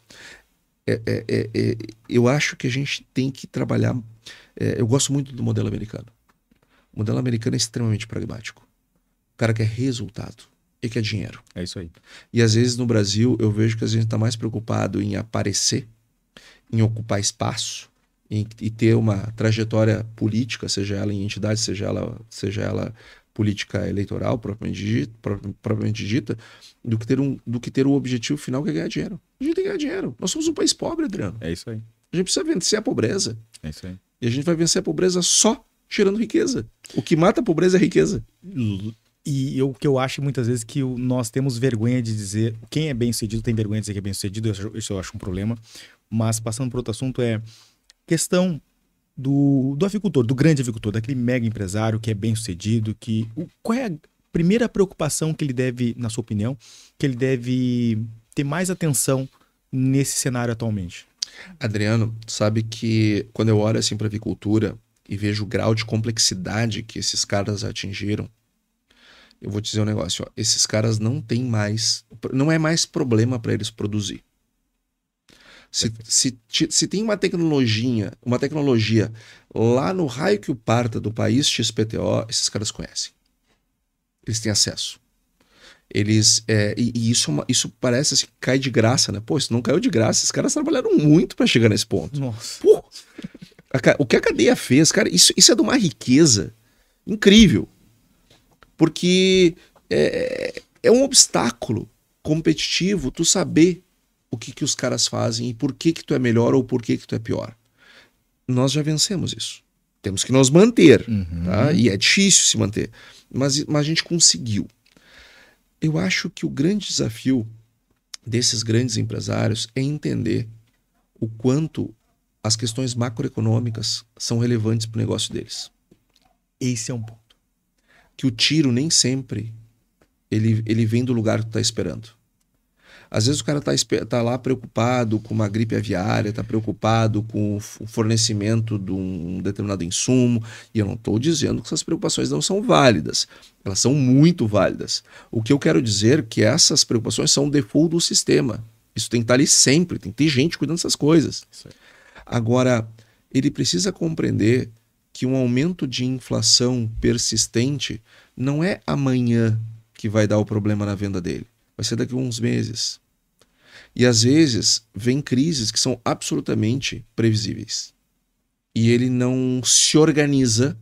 [SPEAKER 1] Eu acho que a gente tem que trabalhar. Eu gosto muito do modelo americano. O modelo americano é extremamente pragmático. O cara quer resultado e quer dinheiro.
[SPEAKER 2] É isso aí.
[SPEAKER 1] E às vezes no Brasil eu vejo que a gente está mais preocupado em aparecer, em ocupar espaço, e ter uma trajetória política, seja ela em entidade, seja ela política eleitoral propriamente dita, do que ter o objetivo final que é ganhar dinheiro. A gente tem que ganhar dinheiro. Nós somos um país pobre, Adriano.
[SPEAKER 2] É isso aí.
[SPEAKER 1] A gente precisa vencer a pobreza.
[SPEAKER 2] É isso aí.
[SPEAKER 1] E a gente vai vencer a pobreza só gerando riqueza. O que mata a pobreza é a riqueza.
[SPEAKER 2] E o que eu acho muitas vezes que nós temos vergonha de dizer, quem é bem-sucedido tem vergonha de dizer que é bem-sucedido, isso eu acho um problema. Mas passando para outro assunto questão do avicultor, do grande avicultor, daquele mega empresário que é bem-sucedido, qual é a primeira preocupação que ele deve, na sua opinião, que ele deve ter mais atenção nesse cenário atualmente?
[SPEAKER 1] Adriano, sabe que quando eu olho assim para a avicultura e vejo o grau de complexidade que esses caras atingiram, eu vou te dizer um negócio, ó, esses caras não é mais problema para eles produzir. Se tem uma tecnologia lá no raio que o parta do país XPTO, esses caras conhecem. Eles têm acesso. Isso parece assim, que cai de graça, né? Pô, isso não caiu de graça. Esses caras trabalharam muito para chegar nesse ponto.
[SPEAKER 2] Nossa.
[SPEAKER 1] Pô, o que a cadeia fez, cara, isso é de uma riqueza incrível. Porque é um obstáculo competitivo tu saber o que os caras fazem e por que tu é melhor ou por que tu é pior. Nós já vencemos isso. Temos que nos manter, tá? E é difícil se manter. Mas a gente conseguiu. Eu acho que o grande desafio desses grandes empresários é entender o quanto as questões macroeconômicas são relevantes para o negócio deles.
[SPEAKER 2] Esse é um ponto.
[SPEAKER 1] Que o tiro nem sempre ele vem do lugar que tu está esperando. Às vezes o cara tá lá preocupado com uma gripe aviária, tá preocupado com o fornecimento de um determinado insumo, e eu não estou dizendo que essas preocupações não são válidas. Elas são muito válidas. O que eu quero dizer é que essas preocupações são o default do sistema. Isso tem que estar ali sempre, tem que ter gente cuidando dessas coisas. Agora, ele precisa compreender que um aumento de inflação persistente não é amanhã que vai dar o problema na venda dele. Vai ser daqui a uns meses. E às vezes vem crises que são absolutamente previsíveis. E ele não se organiza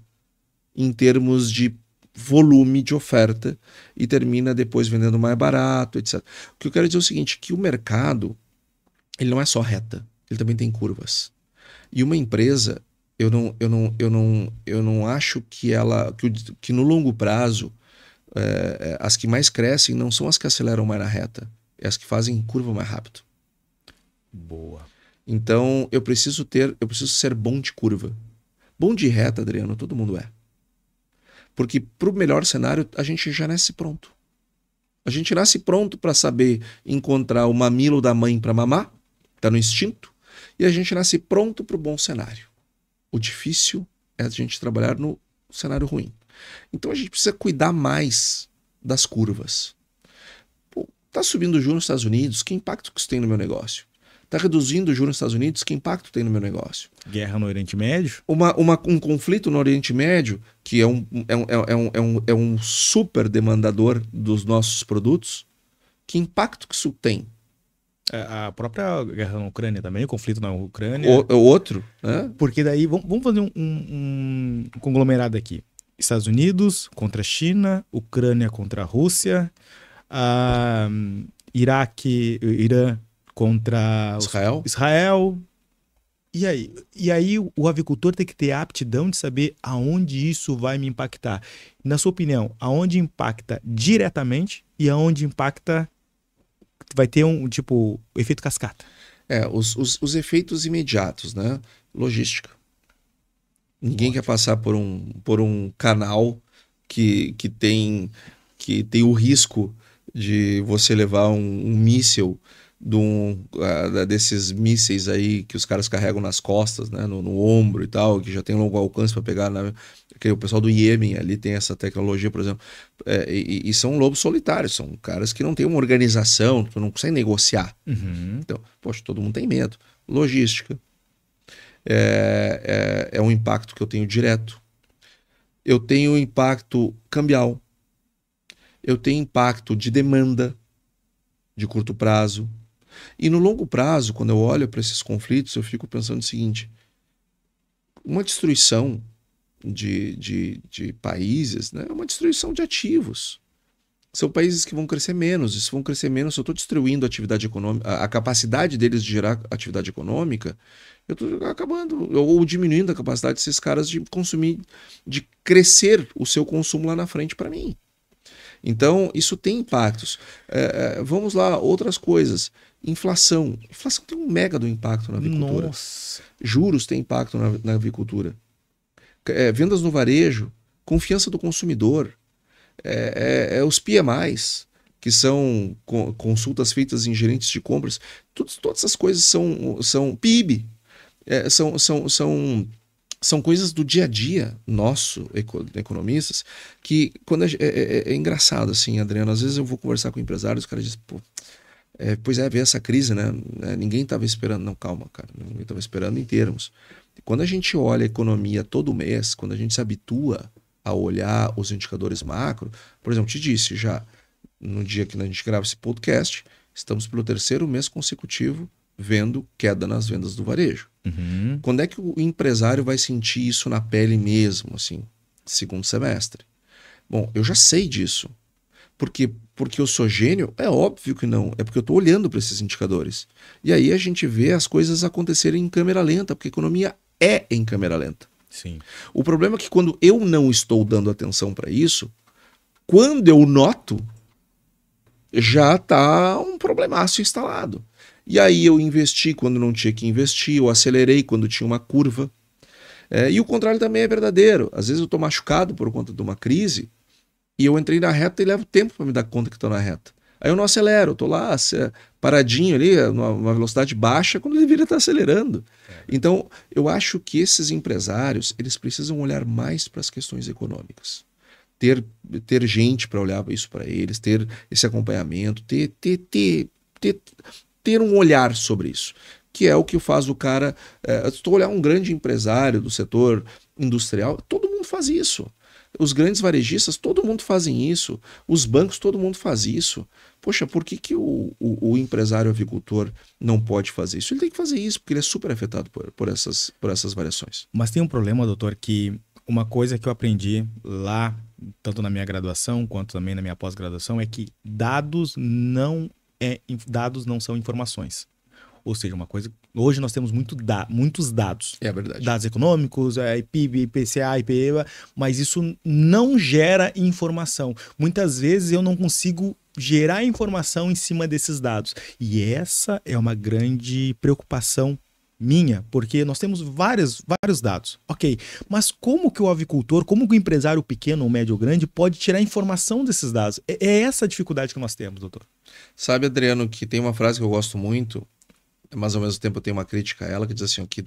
[SPEAKER 1] em termos de volume de oferta e termina depois vendendo mais barato, etc. O que eu quero dizer é o seguinte, que o mercado ele não é só reta, ele também tem curvas. E uma empresa, eu não acho que no longo prazo as que mais crescem não são as que aceleram mais na reta, é as que fazem curva mais rápido.
[SPEAKER 2] Boa.
[SPEAKER 1] Então eu preciso ser bom de curva. Bom de reta, Adriano, todo mundo é. Porque para o melhor cenário a gente já nasce pronto. A gente nasce pronto para saber encontrar o mamilo da mãe para mamar, tá no instinto, e a gente nasce pronto para o bom cenário. O difícil é a gente trabalhar no cenário ruim. Então a gente precisa cuidar mais das curvas. Pô, tá subindo o juro nos Estados Unidos, que impacto que isso tem no meu negócio? Tá reduzindo o juro nos Estados Unidos, que impacto tem no meu negócio?
[SPEAKER 2] Guerra no Oriente Médio?
[SPEAKER 1] Um conflito no Oriente Médio, que é um super demandador dos nossos produtos, que impacto que isso tem?
[SPEAKER 2] A própria guerra na Ucrânia também, o conflito na Ucrânia.
[SPEAKER 1] Outro, né?
[SPEAKER 2] Porque daí, vamos fazer um conglomerado aqui. Estados Unidos contra a China, Ucrânia contra a Rússia, Irã contra Israel. E aí o avicultor tem que ter a aptidão de saber aonde isso vai me impactar. Na sua opinião, aonde impacta diretamente e aonde impacta, vai ter um tipo efeito cascata?
[SPEAKER 1] Os efeitos imediatos, né? Logística. Ninguém quer passar por um canal que tem o risco de você levar um míssil desses mísseis aí que os caras carregam nas costas, né, no ombro e tal, que já tem longo alcance para pegar, né, que o pessoal do Iêmen ali tem essa tecnologia, por exemplo, e são lobos solitários, são caras que não têm uma organização, não conseguem negociar. Então, poxa, todo mundo tem medo. Logística é um impacto que eu tenho direto. Eu tenho impacto cambial. Eu tenho impacto de demanda de curto prazo. E no longo prazo, quando eu olho para esses conflitos, eu fico pensando o seguinte: uma destruição de países, né, é uma destruição de ativos. São países que vão crescer menos. E se vão crescer menos, se eu estou destruindo a atividade econômica, a capacidade deles de gerar atividade econômica, eu estou acabando ou diminuindo a capacidade desses caras de consumir, de crescer o seu consumo lá na frente para mim. Então, isso tem impactos. Vamos lá, outras coisas. Inflação. Inflação tem um mega do impacto na avicultura.
[SPEAKER 2] Nossa.
[SPEAKER 1] Juros tem impacto na avicultura. Vendas no varejo, confiança do consumidor. Os PMIs, que são consultas feitas em gerentes de compras. Todas essas coisas são PIB. São coisas do dia a dia nosso, economistas, que quando é engraçado, assim, Adriano, às vezes eu vou conversar com empresários, os caras dizem, pois veio essa crise, né? Ninguém estava esperando. Não, calma, cara, ninguém estava esperando em termos. Quando a gente olha a economia todo mês, quando a gente se habitua a olhar os indicadores macro, por exemplo, te disse já, no dia que a gente grava esse podcast, estamos pelo 3º mês consecutivo vendo queda nas vendas do varejo. Quando é que o empresário vai sentir isso na pele mesmo, assim, segundo semestre? Bom, eu já sei disso. Porque eu sou gênio? É óbvio que não. É porque eu estou olhando para esses indicadores. E aí a gente vê as coisas acontecerem em câmera lenta, porque a economia é em câmera lenta.
[SPEAKER 2] Sim.
[SPEAKER 1] O problema é que quando eu não estou dando atenção para isso, quando eu noto, já está um problemaço instalado. E aí eu investi quando não tinha que investir, eu acelerei quando tinha uma curva. E o contrário também é verdadeiro. Às vezes eu estou machucado por conta de uma crise e eu entrei na reta e levo tempo para me dar conta que estou na reta. Aí eu não acelero, eu estou lá paradinho ali, numa velocidade baixa, quando eu deveria estar acelerando. Então, eu acho que esses empresários, eles precisam olhar mais para as questões econômicas. Ter gente para olhar isso para eles, ter esse acompanhamento, ter um olhar sobre isso, que é o que faz o cara... Se tu olhar um grande empresário do setor industrial, todo mundo faz isso. Os grandes varejistas, todo mundo fazem isso. Os bancos, todo mundo faz isso. Poxa, por que o empresário avicultor não pode fazer isso? Ele tem que fazer isso, porque ele é super afetado por essas variações.
[SPEAKER 2] Mas tem um problema, doutor, que uma coisa que eu aprendi lá, tanto na minha graduação quanto também na minha pós-graduação, é que dados não são informações. Ou seja, uma coisa... Hoje nós temos muitos dados.
[SPEAKER 1] É verdade.
[SPEAKER 2] Dados econômicos, PIB, IPCA, IPEA, mas isso não gera informação. Muitas vezes eu não consigo gerar informação em cima desses dados. E essa é uma grande preocupação minha, porque nós temos vários dados. Ok, mas como que o avicultor, como que o empresário pequeno ou médio ou grande pode tirar informação desses dados? É essa a dificuldade que nós temos, doutor.
[SPEAKER 1] Sabe, Adriano, que tem uma frase que eu gosto muito, mas ao mesmo tempo eu tenho uma crítica a ela, que diz assim, que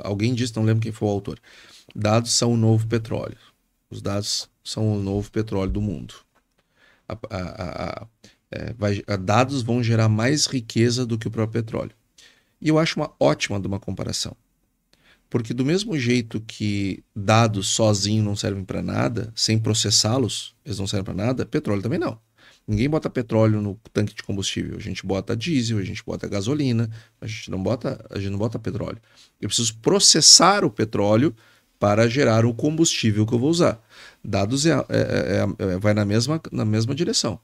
[SPEAKER 1] alguém disse, não lembro quem foi o autor, dados são o novo petróleo. Os dados são o novo petróleo do mundo. Dados vão gerar mais riqueza do que o próprio petróleo. E eu acho uma ótima de uma comparação. Porque do mesmo jeito que dados sozinhos não servem para nada, sem processá-los, eles não servem para nada, petróleo também não. Ninguém bota petróleo no tanque de combustível. A gente bota diesel, a gente bota gasolina, a gente não bota petróleo. Eu preciso processar o petróleo para gerar o combustível que eu vou usar. Dados vai na mesma direção.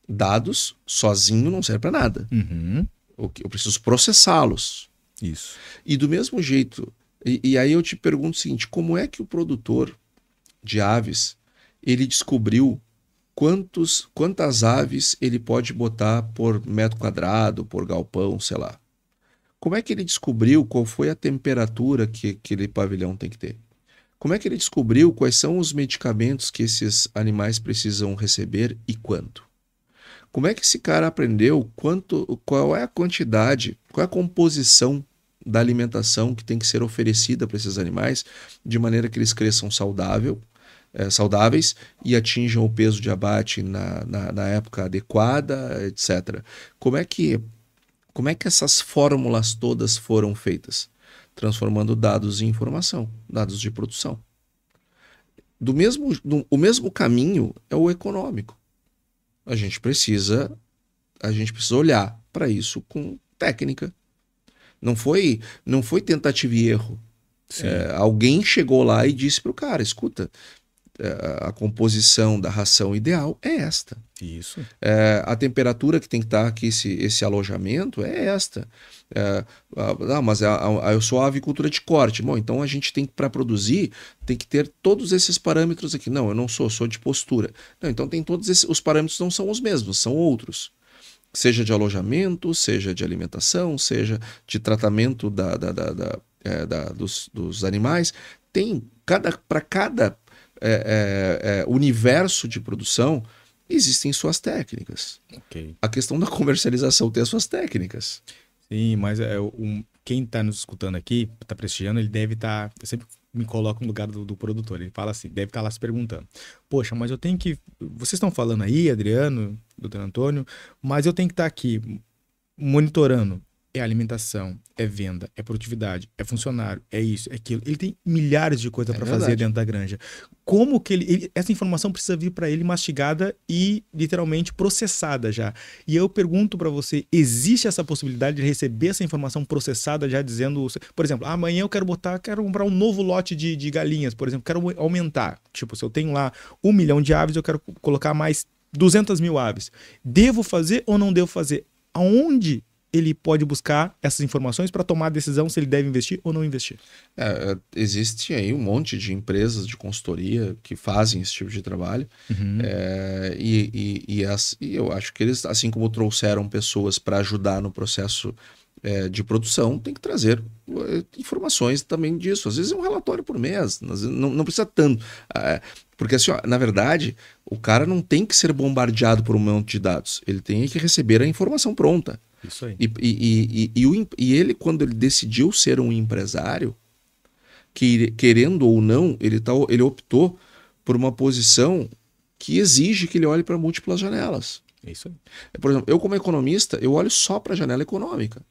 [SPEAKER 1] Dados sozinho não serve para nada.
[SPEAKER 2] Uhum.
[SPEAKER 1] Eu preciso processá-los.
[SPEAKER 2] Isso.
[SPEAKER 1] E do mesmo jeito, e aí eu te pergunto o seguinte, como é que o produtor de aves, ele descobriu quantas aves ele pode botar por metro quadrado, por galpão, sei lá? Como é que ele descobriu qual foi a temperatura que aquele pavilhão tem que ter? Como é que ele descobriu quais são os medicamentos que esses animais precisam receber e quanto? Como é que esse cara aprendeu qual é a quantidade, qual é a composição da alimentação que tem que ser oferecida para esses animais, de maneira que eles cresçam saudáveis e atinjam o peso de abate na época adequada, etc. Como é que essas fórmulas todas foram feitas? Transformando dados em informação, dados de produção. O mesmo caminho é o econômico. A gente precisa olhar para isso com técnica. Não foi tentativa e erro. Alguém chegou lá e disse para o cara, escuta, a composição da ração ideal é esta.
[SPEAKER 2] Isso.
[SPEAKER 1] A temperatura que tem que estar aqui, esse alojamento, é esta. Mas eu sou a avicultura de corte. Bom, então a gente tem que, para produzir, tem que ter todos esses parâmetros aqui. Não, eu não sou de postura. Não, então tem todos os parâmetros não são os mesmos, são outros. Seja de alojamento, seja de alimentação, seja de tratamento dos animais. Tem, para cada universo de produção, existem suas técnicas.
[SPEAKER 2] Okay.
[SPEAKER 1] A questão da comercialização tem as suas técnicas.
[SPEAKER 2] Sim, mas quem está nos escutando aqui, está prestigiando, ele deve estar... Eu sempre me coloco no lugar do produtor. Ele fala assim, deve estar lá se perguntando. Poxa, mas eu tenho que... Vocês estão falando aí, Adriano, doutor Antônio, mas eu tenho que estar aqui monitorando. É alimentação, é venda, é produtividade, é funcionário, é isso, é aquilo. Ele tem milhares de coisas para fazer dentro da granja. Como que essa informação precisa vir para ele mastigada e literalmente processada já? E eu pergunto para você, existe essa possibilidade de receber essa informação processada já dizendo, por exemplo, amanhã eu quero comprar um novo lote de galinhas, por exemplo, quero aumentar. Tipo, se eu tenho lá 1 milhão de aves, eu quero colocar mais 200 mil aves. Devo fazer ou não devo fazer? Aonde ele pode buscar essas informações para tomar a decisão se ele deve investir ou não investir?
[SPEAKER 1] Existe aí um monte de empresas de consultoria que fazem esse tipo de trabalho.
[SPEAKER 2] Uhum.
[SPEAKER 1] E eu acho que eles, assim como trouxeram pessoas para ajudar no processo de produção, tem que trazer informações também disso. Às vezes é um relatório por mês, não precisa tanto. Porque, assim, na verdade, o cara não tem que ser bombardeado por um monte de dados. Ele tem que receber a informação pronta.
[SPEAKER 2] Isso aí.
[SPEAKER 1] E ele, quando ele decidiu ser um empresário, querendo ou não, ele optou por uma posição que exige que ele olhe para múltiplas janelas.
[SPEAKER 2] Isso aí.
[SPEAKER 1] Por exemplo, eu como economista, eu olho só para a janela econômica.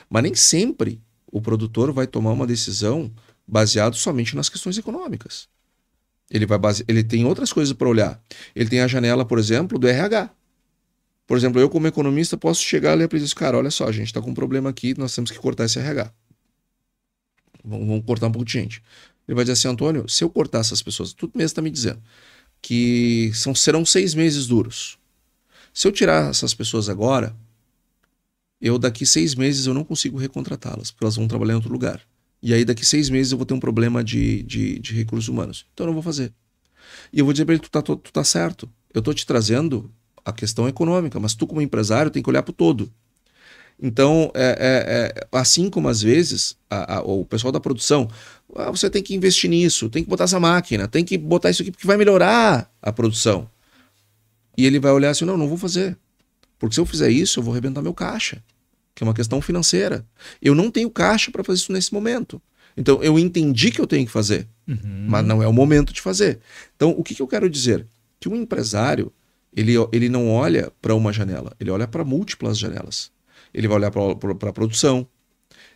[SPEAKER 1] Mas nem sempre o produtor vai tomar uma decisão baseado somente nas questões econômicas. Ele tem outras coisas para olhar. Ele tem a janela, por exemplo, do RH. Por exemplo, eu como economista posso chegar ali e dizer, cara, olha só, a gente está com um problema aqui, nós temos que cortar esse RH. Vamos cortar um pouco de gente. Ele vai dizer assim, Antônio, se eu cortar essas pessoas, tu mesmo está me dizendo que serão 6 meses duros. Se eu tirar essas pessoas agora, daqui 6 meses eu não consigo recontratá-las, porque elas vão trabalhar em outro lugar. E aí daqui 6 meses eu vou ter um problema de recursos humanos. Então eu não vou fazer. E eu vou dizer para ele, tu tá certo. Eu tô te trazendo a questão econômica, mas tu como empresário tem que olhar para o todo. Então, assim como às vezes o pessoal da produção, você tem que investir nisso, tem que botar essa máquina, tem que botar isso aqui porque vai melhorar a produção. E ele vai olhar assim, não vou fazer. Porque se eu fizer isso, eu vou arrebentar meu caixa, que é uma questão financeira. Eu não tenho caixa para fazer isso nesse momento. Então, eu entendi que eu tenho que fazer, mas não é o momento de fazer. Então, o que eu quero dizer? Que um empresário, ele não olha para uma janela, ele olha para múltiplas janelas. Ele vai olhar para a produção,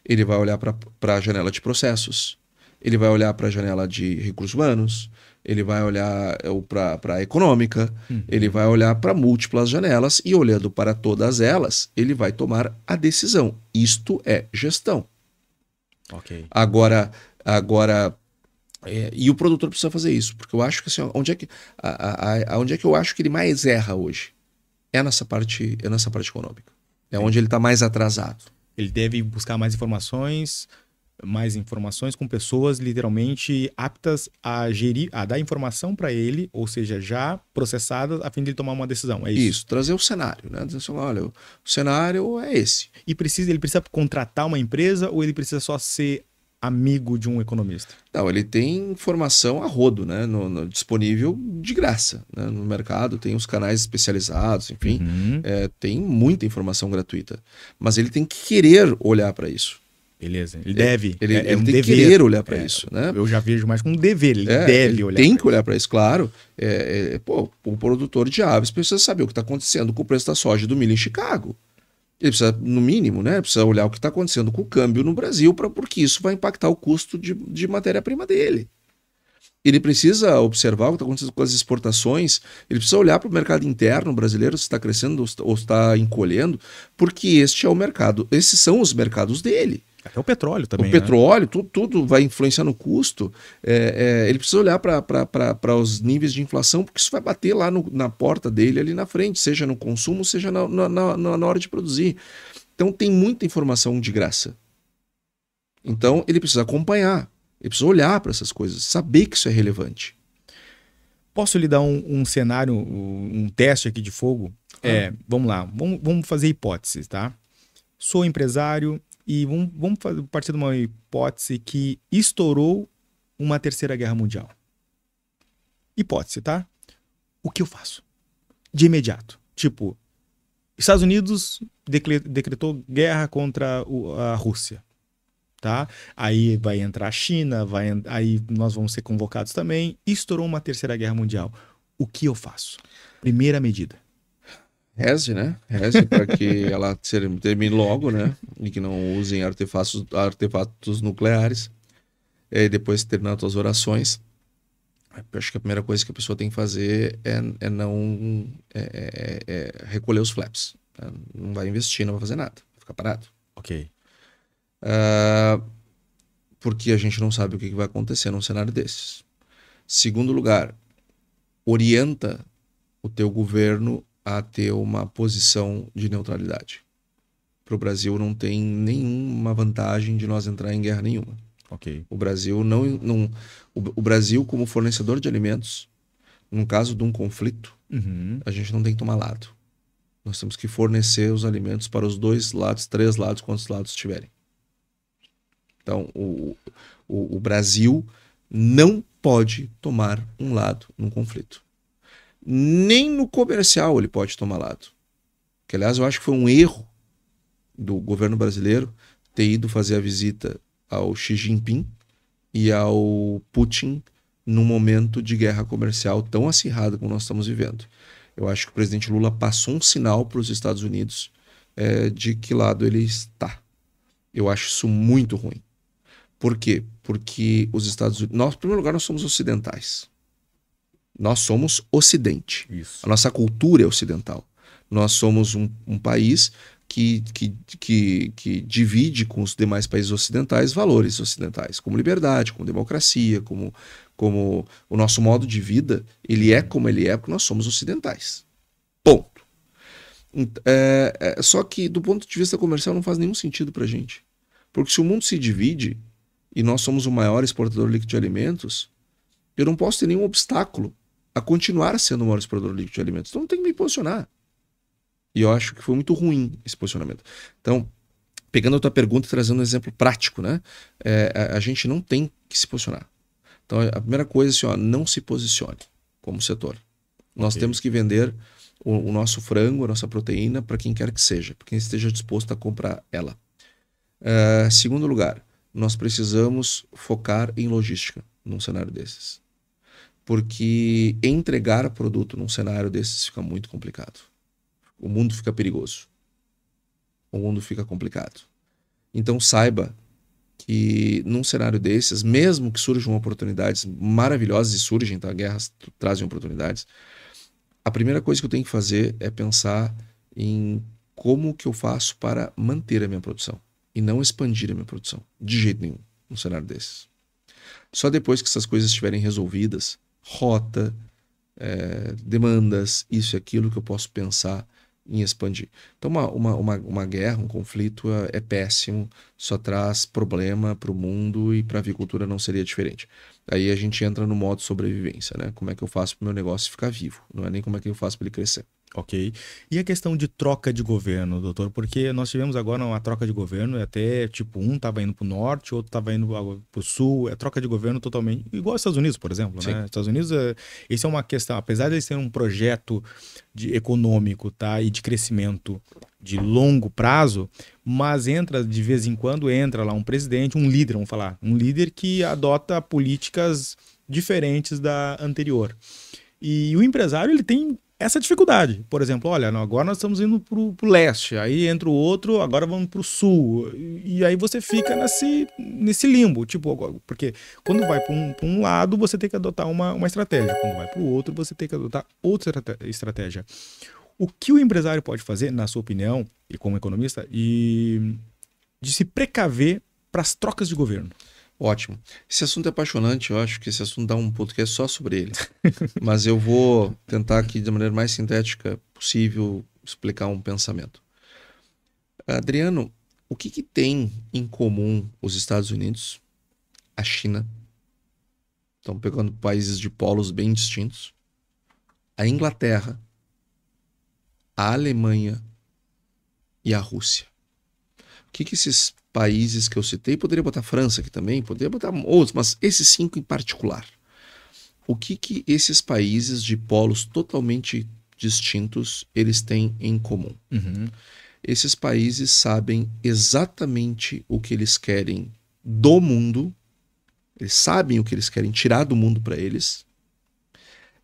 [SPEAKER 1] ele vai olhar para a janela de processos, ele vai olhar para a janela de recursos humanos, ele vai olhar para a econômica, ele vai olhar para múltiplas janelas e olhando para todas elas, ele vai tomar a decisão. Isto é gestão.
[SPEAKER 2] Ok.
[SPEAKER 1] Agora E o produtor precisa fazer isso, porque eu acho que assim, onde é que eu acho que ele mais erra hoje? É nessa parte econômica. É onde ele está mais atrasado.
[SPEAKER 2] Ele deve buscar mais informações com pessoas literalmente aptas a gerir, a dar informação para ele, ou seja, já processadas, a fim de ele tomar uma decisão. É isso?
[SPEAKER 1] Isso, trazer o cenário, né? Dizer assim, olha, o cenário é esse.
[SPEAKER 2] E ele precisa contratar uma empresa ou ele precisa só ser amigo de um economista?
[SPEAKER 1] Não, ele tem informação a rodo, né? Disponível de graça, né? No mercado, tem os canais especializados, enfim, tem muita informação gratuita. Mas ele tem que querer olhar para isso.
[SPEAKER 2] Beleza, ele deve.
[SPEAKER 1] Ele
[SPEAKER 2] um
[SPEAKER 1] tem
[SPEAKER 2] dever.
[SPEAKER 1] que querer olhar para isso, né?
[SPEAKER 2] Eu já vejo mais como um dever, ele deve olhar.
[SPEAKER 1] Tem que olhar para isso, claro. O produtor de aves precisa saber o que está acontecendo com o preço da soja e do milho em Chicago. Ele precisa, no mínimo, né? Precisa olhar o que está acontecendo com o câmbio no Brasil, porque isso vai impactar o custo de matéria-prima dele. Ele precisa observar o que está acontecendo com as exportações, ele precisa olhar para o mercado interno brasileiro, se está crescendo ou está encolhendo, porque este é o mercado, esses são os mercados dele.
[SPEAKER 2] Até o petróleo também.
[SPEAKER 1] O petróleo, tudo vai influenciar no custo. Ele precisa olhar para os níveis de inflação, porque isso vai bater lá na porta dele, ali na frente, seja no consumo, seja na hora de produzir. Então tem muita informação de graça. Então ele precisa acompanhar, ele precisa olhar para essas coisas, saber que isso é relevante.
[SPEAKER 2] Posso lhe dar um cenário, um teste aqui de fogo? Vamos lá, vamos fazer hipóteses, tá? Sou empresário. E vamos partir de uma hipótese que estourou uma terceira guerra mundial. Hipótese, tá? O que eu faço? De imediato. Tipo, Estados Unidos decretou guerra contra a Rússia. Tá? Aí vai entrar a China, aí nós vamos ser convocados também. Estourou uma terceira guerra mundial. O que eu faço? Primeira medida.
[SPEAKER 1] Reze, né? Reze para que ela termine logo, né? E que não usem artefatos nucleares. E aí depois terminar as tuas orações. Eu acho que a primeira coisa que a pessoa tem que fazer é não recolher os flaps. Não vai investir, não vai fazer nada. Vai ficar parado.
[SPEAKER 2] Ok.
[SPEAKER 1] Porque a gente não sabe o que vai acontecer num cenário desses. Segundo lugar, orienta o teu governo a ter uma posição de neutralidade. Para o Brasil não tem nenhuma vantagem de nós entrar em guerra nenhuma.
[SPEAKER 2] Okay.
[SPEAKER 1] O Brasil o Brasil como fornecedor de alimentos, no caso de um conflito, a gente não tem que tomar lado. Nós temos que fornecer os alimentos para os 2 lados, 3 lados, quantos lados tiverem. Então, o Brasil não pode tomar um lado num conflito. Nem no comercial ele pode tomar lado. Que, aliás, eu acho que foi um erro do governo brasileiro ter ido fazer a visita ao Xi Jinping e ao Putin num momento de guerra comercial tão acirrada como nós estamos vivendo. Eu acho que o presidente Lula passou um sinal para os Estados Unidos de que lado ele está. Eu acho isso muito ruim. Por quê? Porque os Estados Unidos... Nós, em primeiro lugar, nós somos ocidentais. Nós somos Ocidente.
[SPEAKER 2] Isso.
[SPEAKER 1] A nossa cultura é ocidental. Nós somos um país que divide com os demais países ocidentais valores ocidentais, como liberdade, como democracia, como o nosso modo de vida, ele é como ele é porque nós somos ocidentais. Ponto. Só que, do ponto de vista comercial, não faz nenhum sentido para a gente. Porque se o mundo se divide e nós somos o maior exportador líquido de alimentos, eu não posso ter nenhum obstáculo a continuar sendo o maior exportador líquido de alimentos. Então não tem que me posicionar. E eu acho que foi muito ruim esse posicionamento. Então, pegando a tua pergunta e trazendo um exemplo prático, né? A gente não tem que se posicionar. Então, a primeira coisa é assim, não se posicione como setor. Nós temos que vender o nosso frango, a nossa proteína, para quem quer que seja, para quem esteja disposto a comprar ela. Segundo lugar, nós precisamos focar em logística num cenário desses. Porque entregar produto num cenário desses fica muito complicado. O mundo fica perigoso. O mundo fica complicado. Então saiba que num cenário desses, mesmo que surjam oportunidades maravilhosas, e surgem, tá? Guerras trazem oportunidades, a primeira coisa que eu tenho que fazer é pensar em como que eu faço para manter a minha produção e não expandir a minha produção, de jeito nenhum, num cenário desses. Só depois que essas coisas estiverem resolvidas, rota, demandas, isso e aquilo, que eu posso pensar em expandir. Então, uma guerra, um conflito é péssimo, só traz problema para o mundo, e para a avicultura não seria diferente. Aí a gente entra no modo sobrevivência, né? Como é que eu faço para o meu negócio ficar vivo? Não é nem como é que eu faço para ele crescer.
[SPEAKER 2] Ok. E a questão de troca de governo, doutor? Porque nós tivemos agora uma troca de governo, até tipo, um estava indo para o norte, outro estava indo para o sul, é troca de governo totalmente, igual aos Estados Unidos, por exemplo, né? Estados Unidos, isso é uma questão, apesar de eles terem um projeto econômico, tá, e de crescimento de longo prazo, mas entra, de vez em quando, entra lá um presidente, um líder, vamos falar, um líder que adota políticas diferentes da anterior. E o empresário, ele tem essa dificuldade. Por exemplo, olha, agora nós estamos indo para o leste, aí entra o outro, agora vamos para o sul. E aí você fica nesse limbo. Tipo, porque quando vai para um lado, você tem que adotar uma estratégia. Quando vai para o outro, você tem que adotar outra estratégia. O que o empresário pode fazer, na sua opinião, e como economista, de se precaver para as trocas de governo?
[SPEAKER 1] Ótimo. Esse assunto é apaixonante, eu acho que esse assunto dá um podcast só sobre ele. Mas eu vou tentar aqui, da maneira mais sintética possível, explicar um pensamento. Adriano, o que tem em comum os Estados Unidos, a China, estão pegando países de polos bem distintos, a Inglaterra, a Alemanha e a Rússia? O que esses países que eu citei, poderia botar a França aqui também, poderia botar outros, mas esses 5 em particular. O que esses países de polos totalmente distintos, eles têm em comum?
[SPEAKER 2] Uhum.
[SPEAKER 1] Esses países sabem exatamente o que eles querem do mundo, eles sabem o que eles querem tirar do mundo para eles,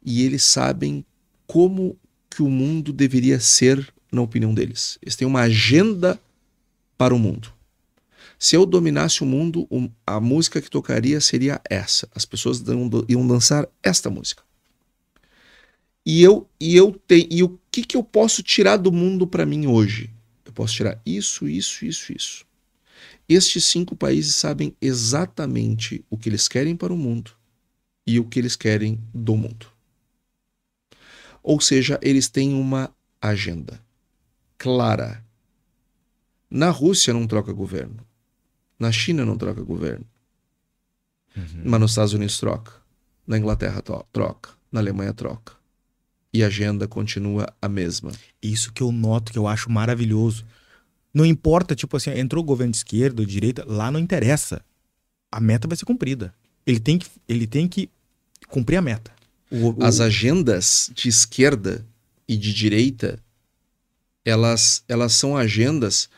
[SPEAKER 1] e eles sabem como que o mundo deveria ser, na opinião deles. Eles têm uma agenda para o mundo. Se eu dominasse o mundo, a música que tocaria seria essa. As pessoas iam dançar esta música. E o que eu posso tirar do mundo para mim hoje? Eu posso tirar isso, isso, isso, isso. Estes 5 países sabem exatamente o que eles querem para o mundo e o que eles querem do mundo. Ou seja, eles têm uma agenda clara. Na Rússia não troca governo. Na China não troca governo.
[SPEAKER 2] Uhum.
[SPEAKER 1] Mas nos Estados Unidos troca. Na Inglaterra troca. Na Alemanha troca. E a agenda continua a mesma.
[SPEAKER 2] Isso que eu noto, que eu acho maravilhoso. Não importa, tipo assim, entrou o governo de esquerda ou de direita, lá não interessa. A meta vai ser cumprida. Ele tem que cumprir a meta.
[SPEAKER 1] As agendas de esquerda e de direita, elas são agendas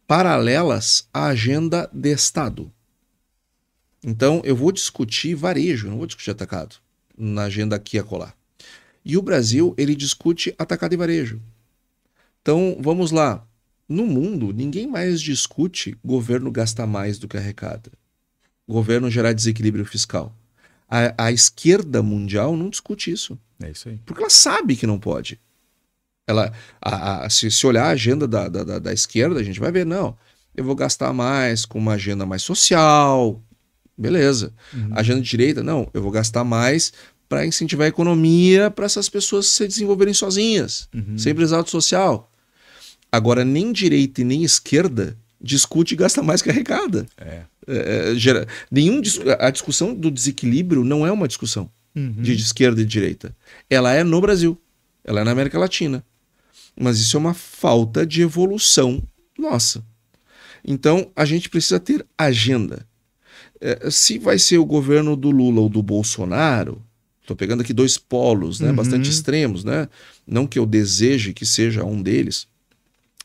[SPEAKER 1] paralelas à agenda de Estado. Então, eu vou discutir varejo, não vou discutir atacado, na agenda aqui a colar. E o Brasil, ele discute atacado e varejo. Então, vamos lá. No mundo, ninguém mais discute governo gastar mais do que arrecada. Governo gerar desequilíbrio fiscal. A esquerda mundial não discute isso.
[SPEAKER 2] É isso aí.
[SPEAKER 1] Porque ela sabe que não pode. Se olhar a agenda da esquerda, a gente vai ver, não, eu vou gastar mais com uma agenda mais social, beleza.
[SPEAKER 2] Uhum.
[SPEAKER 1] A agenda de direita, não, eu vou gastar mais para incentivar a economia para essas pessoas se desenvolverem sozinhas, sem precisar do social. Agora, nem direita e nem esquerda discute e gasta mais que arrecada. A discussão do desequilíbrio não é uma discussão de esquerda e de direita. Ela é no Brasil, ela é na América Latina. Mas isso é uma falta de evolução nossa. Então, a gente precisa ter agenda. Se vai ser o governo do Lula ou do Bolsonaro, estou pegando aqui 2 polos, né, bastante extremos, né? Não que eu deseje que seja um deles,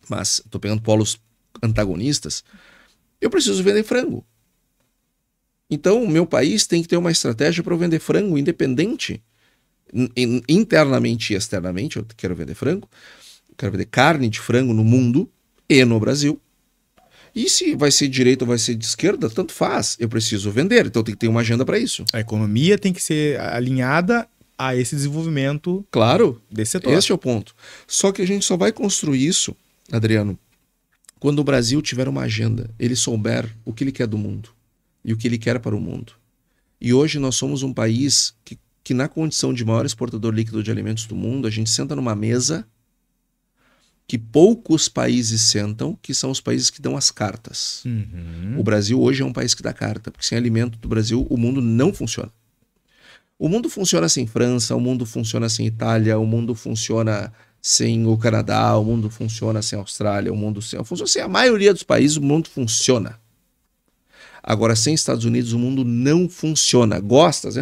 [SPEAKER 1] mas estou pegando polos antagonistas. Eu preciso vender frango. Então, o meu país tem que ter uma estratégia para eu vender frango independente. Internamente e externamente, eu quero vender frango. Quero vender carne de frango no mundo e no Brasil. E se vai ser de direita ou vai ser de esquerda, tanto faz. Eu preciso vender, então tem que ter uma agenda para isso.
[SPEAKER 2] A economia tem que ser alinhada a esse desenvolvimento,
[SPEAKER 1] claro,
[SPEAKER 2] desse setor.
[SPEAKER 1] Esse é o ponto. Só que a gente só vai construir isso, Adriano, quando o Brasil tiver uma agenda, ele souber o que ele quer do mundo e o que ele quer para o mundo. E hoje nós somos um país que na condição de maior exportador líquido de alimentos do mundo, a gente senta numa mesa que poucos países sentam, que são os países que dão as cartas. O Brasil hoje é um país que dá carta, porque sem alimento do Brasil o mundo não funciona. O mundo funciona sem França, o mundo funciona sem Itália, o mundo funciona sem o Canadá, o mundo funciona sem a Austrália, o mundo funciona sem a maioria dos países, o mundo funciona. Agora, sem Estados Unidos, o mundo não funciona. Gostas?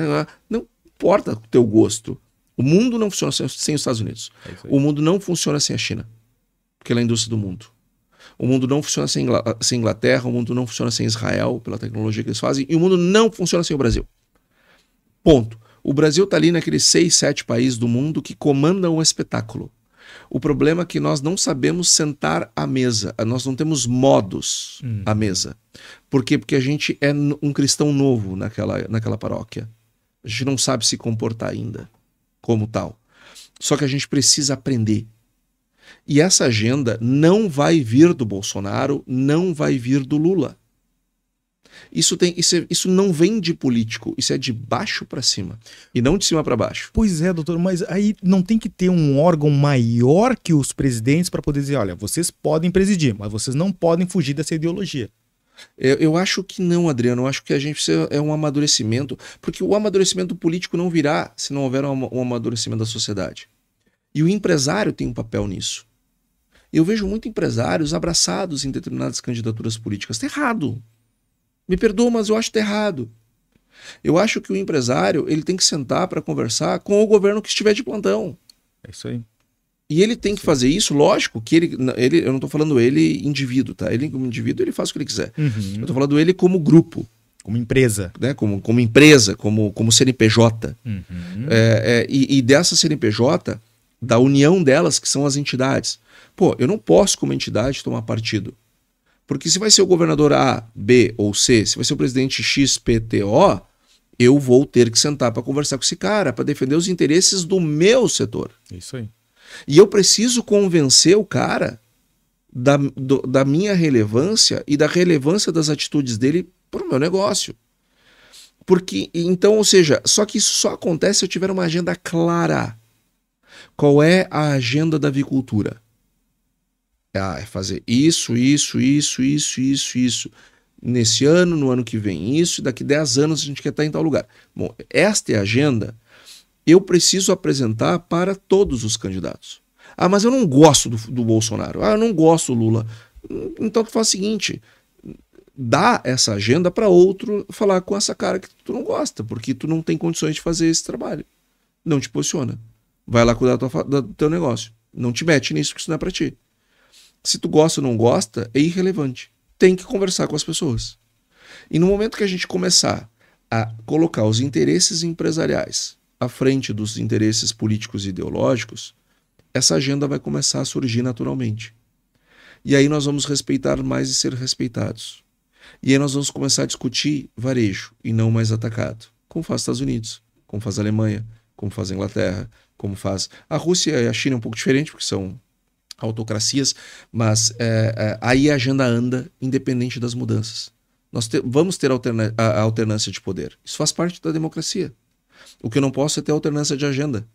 [SPEAKER 1] Não importa o teu gosto. O mundo não funciona sem os Estados Unidos. O mundo não funciona sem a China, porque ela é a indústria do mundo. O mundo não funciona sem Inglaterra, o mundo não funciona sem Israel, pela tecnologia que eles fazem, e o mundo não funciona sem o Brasil. Ponto. O Brasil está ali naqueles 6, 7 países do mundo que comandam o espetáculo. O problema é que nós não sabemos sentar à mesa, nós não temos modos à mesa. Por quê? Porque a gente é um cristão novo naquela paróquia. A gente não sabe se comportar ainda como tal. Só que a gente precisa aprender. E essa agenda não vai vir do Bolsonaro, não vai vir do Lula. Isso não vem de político, isso é de baixo para cima e não de cima para baixo.
[SPEAKER 2] Pois é, doutor, mas aí não tem que ter um órgão maior que os presidentes para poder dizer, olha, vocês podem presidir, mas vocês não podem fugir dessa ideologia.
[SPEAKER 1] Eu acho que não, Adriano, eu acho que a gente precisa um amadurecimento, porque o amadurecimento político não virá se não houver um amadurecimento da sociedade. E o empresário tem um papel nisso. Eu vejo muitos empresários abraçados em determinadas candidaturas políticas. Está errado. Me perdoa, mas eu acho que está errado. Eu acho que o empresário ele tem que sentar para conversar com o governo que estiver de plantão.
[SPEAKER 2] É isso aí.
[SPEAKER 1] E ele tem que fazer isso, lógico, que eu não estou falando ele indivíduo, tá? Ele como indivíduo, ele faz o que ele quiser. Eu estou falando ele como grupo.
[SPEAKER 2] Como empresa.
[SPEAKER 1] Né? Como empresa, como CNPJ. E dessa CNPJ, da união delas, que são as entidades. Pô, eu não posso, como entidade, tomar partido. Porque se vai ser o governador A, B ou C, se vai ser o presidente XPTO, eu vou ter que sentar para conversar com esse cara, para defender os interesses do meu setor.
[SPEAKER 2] Isso aí.
[SPEAKER 1] E eu preciso convencer o cara da minha relevância e da relevância das atitudes dele para o meu negócio. Porque, então, ou seja, só que isso só acontece se eu tiver uma agenda clara. Qual é a agenda da avicultura? É fazer isso. Nesse ano, no ano que vem isso, e daqui 10 anos a gente quer estar em tal lugar. Bom, esta é a agenda. Eu preciso apresentar para todos os candidatos. Ah, mas eu não gosto do Bolsonaro. Ah, eu não gosto do Lula. Então tu faz o seguinte, dá essa agenda para outro falar com essa cara que tu não gosta, porque tu não tem condições de fazer esse trabalho. Não te posiciona. Vai lá cuidar do teu negócio. Não te mete nisso, porque isso não é para ti. Se tu gosta ou não gosta, é irrelevante. Tem que conversar com as pessoas. E no momento que a gente começar a colocar os interesses empresariais à frente dos interesses políticos e ideológicos, essa agenda vai começar a surgir naturalmente. E aí nós vamos respeitar mais e ser respeitados. E aí nós vamos começar a discutir varejo e não mais atacado. Como faz os Estados Unidos, como faz a Alemanha, como faz a Inglaterra, como faz... A Rússia e a China é um pouco diferente, porque são autocracias, mas aí a agenda anda independente das mudanças. Nós vamos ter a alternância de poder. Isso faz parte da democracia. O que eu não posso é ter alternância de agenda.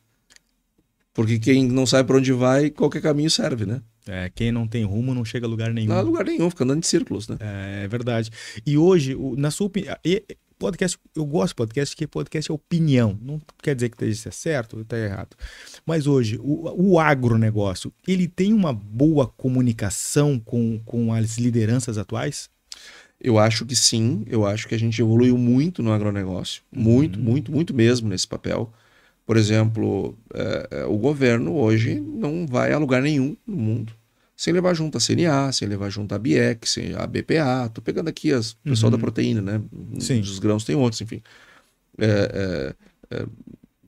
[SPEAKER 1] Porque quem não sabe para onde vai, qualquer caminho serve, né?
[SPEAKER 2] Quem não tem rumo não chega a lugar nenhum.
[SPEAKER 1] Não há lugar nenhum, fica andando em círculos, né?
[SPEAKER 2] É verdade. E hoje, na sua opinião... Podcast, eu gosto de podcast, porque podcast é opinião. Não quer dizer que isso é certo ou está errado. Mas hoje, o agronegócio, ele tem uma boa comunicação com as lideranças atuais?
[SPEAKER 1] Eu acho que sim. Eu acho que a gente evoluiu muito no agronegócio. Muito mesmo nesse papel. Por exemplo, o governo hoje não vai a lugar nenhum no mundo sem levar junto a CNA, sem levar junto a BIEC, sem a BPA. Tô pegando aqui o pessoal da proteína, né?
[SPEAKER 2] Sim.
[SPEAKER 1] Dos grãos tem outros, enfim.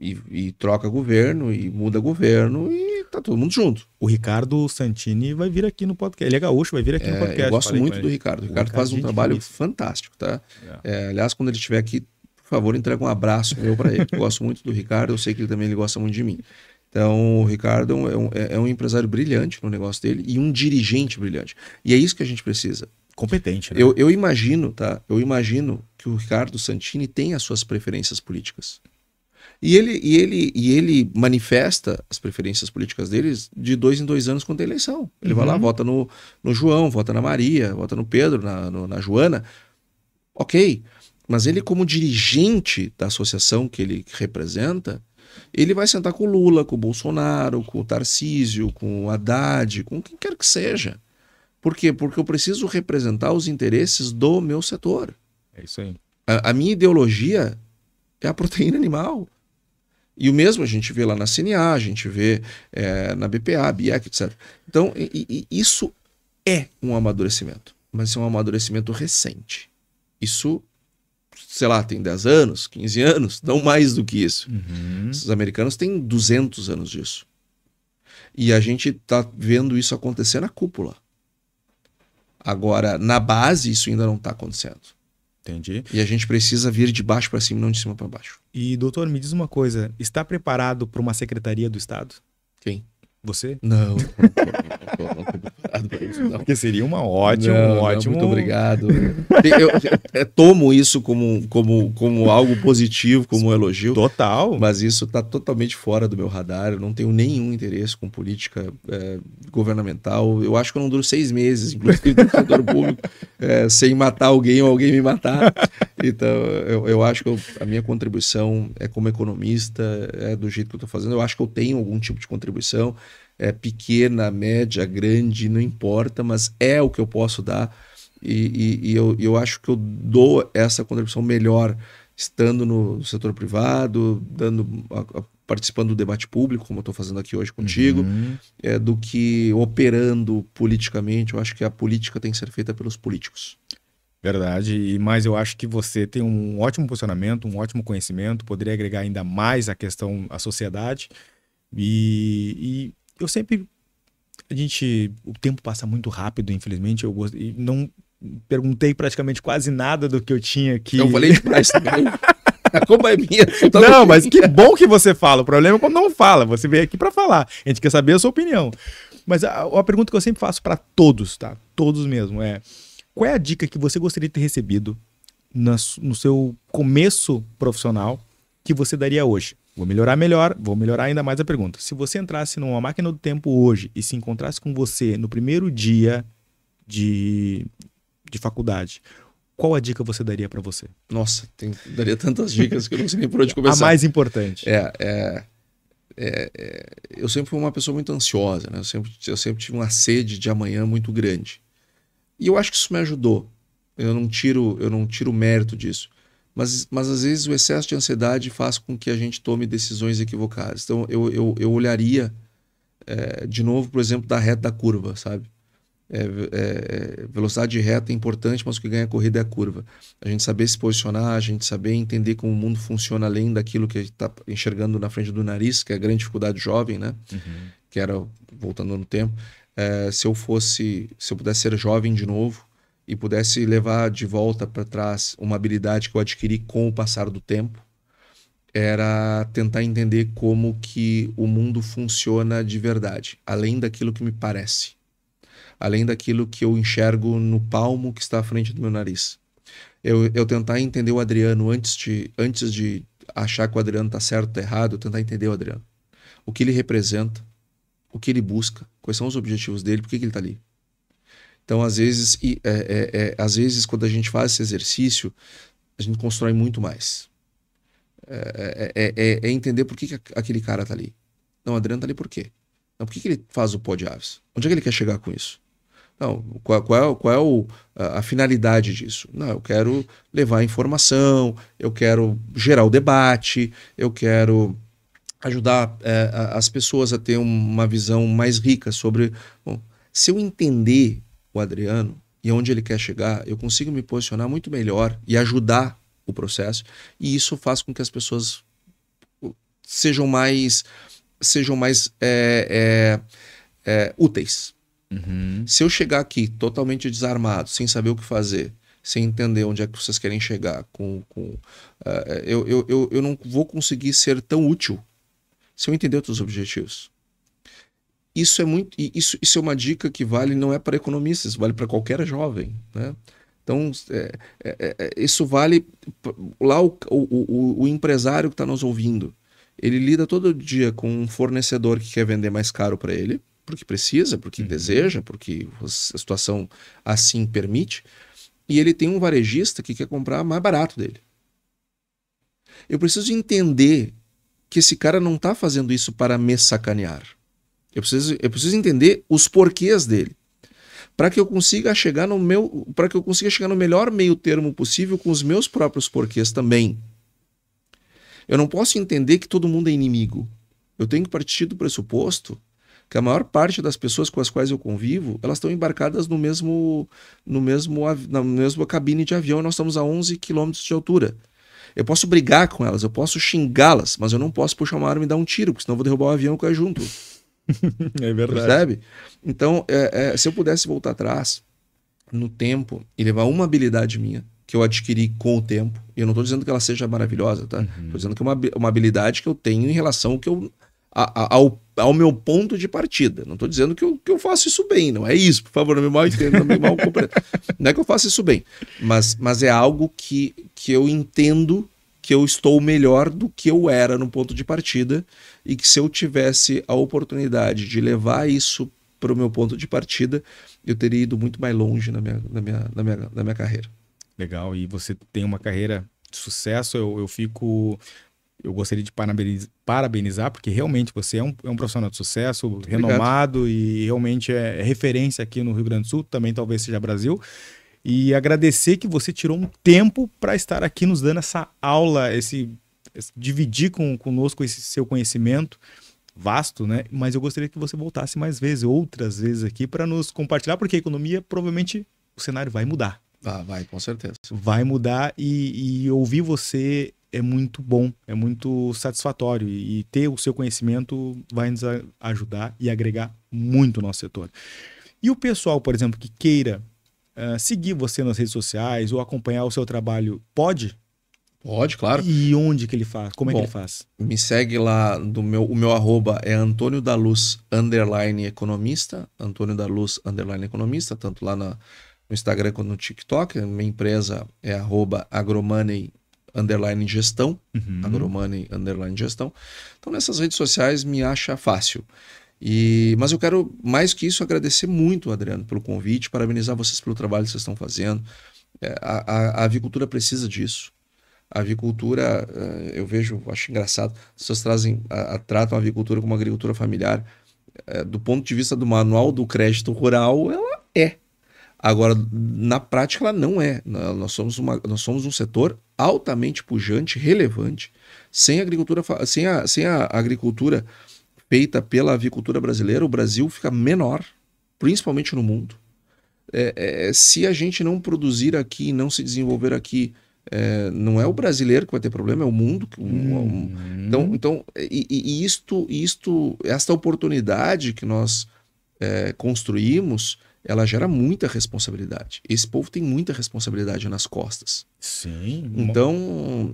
[SPEAKER 1] E troca governo, e muda governo, e tá todo mundo junto.
[SPEAKER 2] O Ricardo Santini vai vir aqui no podcast. Ele é gaúcho, vai vir aqui no podcast.
[SPEAKER 1] Eu gosto muito do Ricardo. O Ricardo faz um trabalho fantástico, tá? Aliás, quando ele estiver aqui, por favor, entrega um abraço meu para ele. Eu gosto muito do Ricardo, eu sei que ele também gosta muito de mim. Então, o Ricardo é um empresário brilhante no negócio dele e um dirigente brilhante. E é isso que a gente precisa.
[SPEAKER 2] Competente, né?
[SPEAKER 1] Eu imagino, tá? Eu imagino que o Ricardo Santini tem as suas preferências políticas. E ele manifesta as preferências políticas deles de 2 em 2 anos quando tem eleição. Ele vai lá, vota no João, vota na Maria, vota no Pedro, na Joana. Ok, mas ele como dirigente da associação que ele representa, ele vai sentar com o Lula, com o Bolsonaro, com o Tarcísio, com o Haddad, com quem quer que seja. Por quê? Porque eu preciso representar os interesses do meu setor.
[SPEAKER 2] É isso aí.
[SPEAKER 1] A minha ideologia é a proteína animal. E o mesmo a gente vê lá na CNA, a gente vê na BPA, BIEC, etc. Então, isso é um amadurecimento. Mas é um amadurecimento recente. Isso, sei lá, tem 10 anos, 15 anos, não mais do que isso. Os americanos têm 200 anos disso. E a gente está vendo isso acontecer na cúpula. Agora, na base, isso ainda não está acontecendo.
[SPEAKER 2] Entendi.
[SPEAKER 1] E a gente precisa vir de baixo para cima, não de cima para baixo.
[SPEAKER 2] E, doutor, me diz uma coisa. Está preparado para uma secretaria do Estado?
[SPEAKER 1] Quem?
[SPEAKER 2] Você?
[SPEAKER 1] Não tô preparado para isso, não.
[SPEAKER 2] Porque seria uma ótimo.
[SPEAKER 1] Muito obrigado. Eu tomo isso como algo positivo, como um elogio.
[SPEAKER 2] Total.
[SPEAKER 1] Mas isso está totalmente fora do meu radar. Eu não tenho nenhum interesse com política governamental. Eu acho que eu não duro 6 meses, inclusive no setor público, sem matar alguém ou alguém me matar. Então, eu acho que a minha contribuição é como economista, é do jeito que eu estou fazendo. Eu acho que eu tenho algum tipo de contribuição. Pequena, média, grande, não importa, mas é o que eu posso dar e eu acho que eu dou essa contribuição melhor estando no setor privado, participando do debate público, como eu estou fazendo aqui hoje contigo, do que operando politicamente. Eu acho que a política tem que ser feita pelos políticos.
[SPEAKER 2] Verdade, mas eu acho que você tem um ótimo posicionamento, um ótimo conhecimento, poderia agregar ainda mais à sociedade e eu sempre... O tempo passa muito rápido, infelizmente. E não perguntei praticamente quase nada do que eu tinha aqui.
[SPEAKER 1] Eu falei demais também. A culpa é minha.
[SPEAKER 2] Não, mas que bom que você fala. O problema é quando não fala. Você veio aqui para falar. A gente quer saber a sua opinião. Mas a pergunta que eu sempre faço para todos, tá? Todos mesmo, qual é a dica que você gostaria de ter recebido no seu começo profissional que você daria hoje? Vou melhorar ainda mais a pergunta. Se você entrasse numa máquina do tempo hoje e se encontrasse com você no primeiro dia de faculdade, qual a dica você daria para você?
[SPEAKER 1] Nossa, daria tantas dicas que eu não sei nem por onde começar.
[SPEAKER 2] A mais importante.
[SPEAKER 1] Eu sempre fui uma pessoa muito ansiosa, né? Eu sempre tive uma sede de amanhã muito grande. E eu acho que isso me ajudou. Eu não tiro mérito disso. Mas às vezes o excesso de ansiedade faz com que a gente tome decisões equivocadas. Então eu olharia de novo, por exemplo, da reta da curva, sabe? Velocidade de reta é importante, mas o que ganha a corrida é a curva. A gente saber se posicionar, a gente saber entender como o mundo funciona além daquilo que a gente está enxergando na frente do nariz, que é a grande dificuldade jovem, né? Que era, voltando no tempo, se eu pudesse ser jovem de novo, e pudesse levar de volta para trás uma habilidade que eu adquiri com o passar do tempo, era tentar entender como que o mundo funciona de verdade, além daquilo que me parece, além daquilo que eu enxergo no palmo que está à frente do meu nariz. Eu tentar entender o Adriano antes de achar que o Adriano está certo ou errado, eu tentar entender o Adriano. O que ele representa, o que ele busca, quais são os objetivos dele, por que ele está ali. Então, às vezes, quando a gente faz esse exercício, a gente constrói muito mais. Entender por que aquele cara tá ali. Não, o Adriano tá ali por quê? Não, por que ele faz o Pod Aves? Onde é que ele quer chegar com isso? Não, qual é a finalidade disso? Não, eu quero levar a informação, eu quero gerar o debate, eu quero ajudar as pessoas a ter uma visão mais rica sobre... Bom, se eu entender o Adriano e onde ele quer chegar, eu consigo me posicionar muito melhor e ajudar o processo, e isso faz com que as pessoas sejam mais úteis. Se eu chegar aqui totalmente desarmado, sem saber o que fazer, sem entender onde é que vocês querem chegar, eu não vou conseguir ser tão útil se eu entender outros objetivos. isso é muito, isso é uma dica que vale, não é para economistas, vale para qualquer jovem, né? Então, isso vale lá o empresário que está nos ouvindo. Ele lida todo dia com um fornecedor que quer vender mais caro para ele, porque precisa, porque deseja, porque a situação assim permite. E ele tem um varejista que quer comprar mais barato dele. Eu preciso entender que esse cara não está fazendo isso para me sacanear. Eu preciso entender os porquês dele, para que eu consiga chegar no melhor meio termo possível com os meus próprios porquês também. Eu não posso entender que todo mundo é inimigo. Eu tenho que partir do pressuposto que a maior parte das pessoas com as quais eu convivo, elas estão embarcadas na mesma cabine de avião, e nós estamos a 11 quilômetros de altura. Eu posso brigar com elas, eu posso xingá-las, mas eu não posso puxar uma arma e dar um tiro, porque senão eu vou derrubar o avião e cair junto.
[SPEAKER 2] É verdade.
[SPEAKER 1] Percebe? Então, se eu pudesse voltar atrás no tempo e levar uma habilidade minha, que eu adquiri com o tempo, e eu não estou dizendo que ela seja maravilhosa, tá? Estou dizendo que é uma habilidade que eu tenho em relação ao meu ponto de partida. Não estou dizendo que eu faço isso bem, não é isso, por favor, não me mal entenda, não me mal compreenda. Não é que eu faço isso bem, mas é algo que eu entendo que eu estou melhor do que eu era no ponto de partida, e que se eu tivesse a oportunidade de levar isso para o meu ponto de partida, eu teria ido muito mais longe na minha carreira.
[SPEAKER 2] Legal, e você tem uma carreira de sucesso, eu gostaria de parabenizar, porque realmente você é um profissional de sucesso,
[SPEAKER 1] Muito
[SPEAKER 2] renomado, e realmente é referência aqui no Rio Grande do Sul, também talvez seja Brasil. E agradecer que você tirou um tempo para estar aqui nos dando essa aula, dividir conosco esse seu conhecimento vasto, né? Mas eu gostaria que você voltasse mais vezes, outras vezes aqui, para nos compartilhar, porque a economia, provavelmente, o cenário vai mudar.
[SPEAKER 1] Vai, com certeza.
[SPEAKER 2] Vai mudar, e ouvir você é muito bom, é muito satisfatório, e ter o seu conhecimento vai nos ajudar e agregar muito o nosso setor. E o pessoal, por exemplo, que queira seguir você nas redes sociais ou acompanhar o seu trabalho, pode?
[SPEAKER 1] Pode, claro.
[SPEAKER 2] E onde que ele faz? Como é que ele faz?
[SPEAKER 1] Me segue lá, o meu arroba é Antônio da Luz _economista, Antônio da Luz _economista, tanto lá no Instagram quanto no TikTok. A minha empresa é @agromoney _gestão, agromoney _gestão. Então nessas redes sociais me acha fácil. Mas eu quero, mais que isso, agradecer muito, Adriano, pelo convite, parabenizar vocês pelo trabalho que vocês estão fazendo. A avicultura precisa disso. A avicultura, acho engraçado, as pessoas tratam a avicultura como uma agricultura familiar. Do ponto de vista do manual do crédito rural, ela é. Agora, na prática, ela não é. Nós somos um setor altamente pujante, relevante. Sem a agricultura feita pela avicultura brasileira, o Brasil fica menor, principalmente no mundo. Se a gente não produzir aqui, não se desenvolver aqui, não é o brasileiro que vai ter problema, é o mundo. Esta oportunidade que nós construímos, ela gera muita responsabilidade. Esse povo tem muita responsabilidade nas costas.
[SPEAKER 2] Sim.
[SPEAKER 1] Então,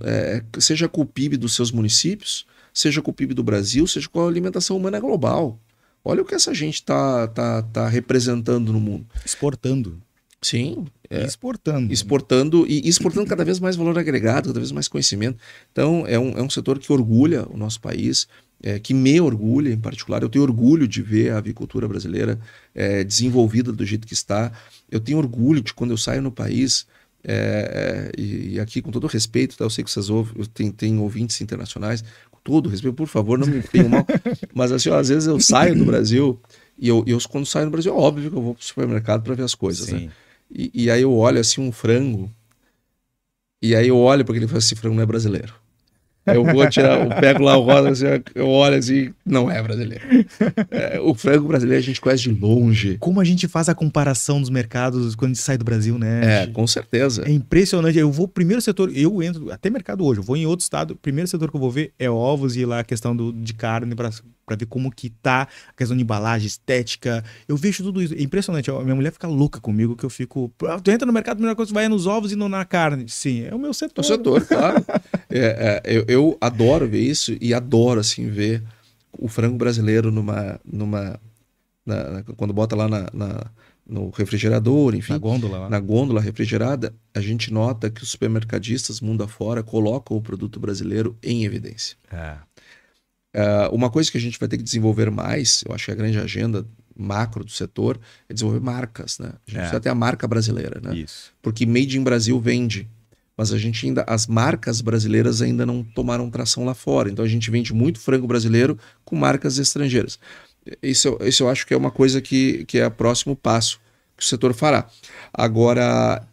[SPEAKER 1] seja com o PIB dos seus municípios, seja com o PIB do Brasil, seja com a alimentação humana global. Olha o que essa gente tá representando no mundo.
[SPEAKER 2] Exportando.
[SPEAKER 1] Sim.
[SPEAKER 2] Exportando.
[SPEAKER 1] Exportando cada vez mais valor agregado, cada vez mais conhecimento. Então, é um setor que orgulha o nosso país, que me orgulha em particular. Eu tenho orgulho de ver a avicultura brasileira desenvolvida do jeito que está. Eu tenho orgulho de quando eu saio no país, e aqui com todo respeito, tá? Eu sei que vocês tem ouvintes internacionais, com todo respeito, por favor, não me tenham mal, mas assim, às vezes eu saio do Brasil, e eu quando saio do Brasil, é óbvio que eu vou pro supermercado para ver as coisas, né? E aí eu olho assim um frango, e aí eu olho porque ele fala assim, esse frango não é brasileiro. Aí eu pego lá o roda, assim, eu olho assim, não é brasileiro. O frango brasileiro a gente conhece de longe.
[SPEAKER 2] Como a gente faz a comparação dos mercados quando a gente sai do Brasil, né?
[SPEAKER 1] Com certeza.
[SPEAKER 2] É impressionante. Eu vou primeiro setor, eu entro até mercado hoje, eu vou em outro estado, o primeiro setor que eu vou ver é ovos, e lá a questão de carne para ver como que tá, a questão de embalagem, estética. Eu vejo tudo isso. É impressionante. A minha mulher fica louca comigo, que eu fico... Tu entra no mercado, a primeira coisa que vai nos ovos e não na carne. Sim, é o meu setor.
[SPEAKER 1] É o setor, claro. Eu adoro ver isso, e adoro assim ver o frango brasileiro quando bota lá no refrigerador, enfim,
[SPEAKER 2] Na gôndola lá.
[SPEAKER 1] na gôndola refrigerada, a gente nota que os supermercadistas mundo afora colocam o produto brasileiro em evidência. Uma coisa que a gente vai ter que desenvolver mais, eu acho que a grande agenda macro do setor é desenvolver marcas, né? A gente precisa ter a marca brasileira, né?
[SPEAKER 2] Isso.
[SPEAKER 1] Porque Made in Brasil vende, mas a gente as marcas brasileiras ainda não tomaram tração lá fora. Então a gente vende muito frango brasileiro com marcas estrangeiras. Isso eu acho que é uma coisa que é o próximo passo que o setor fará. Agora,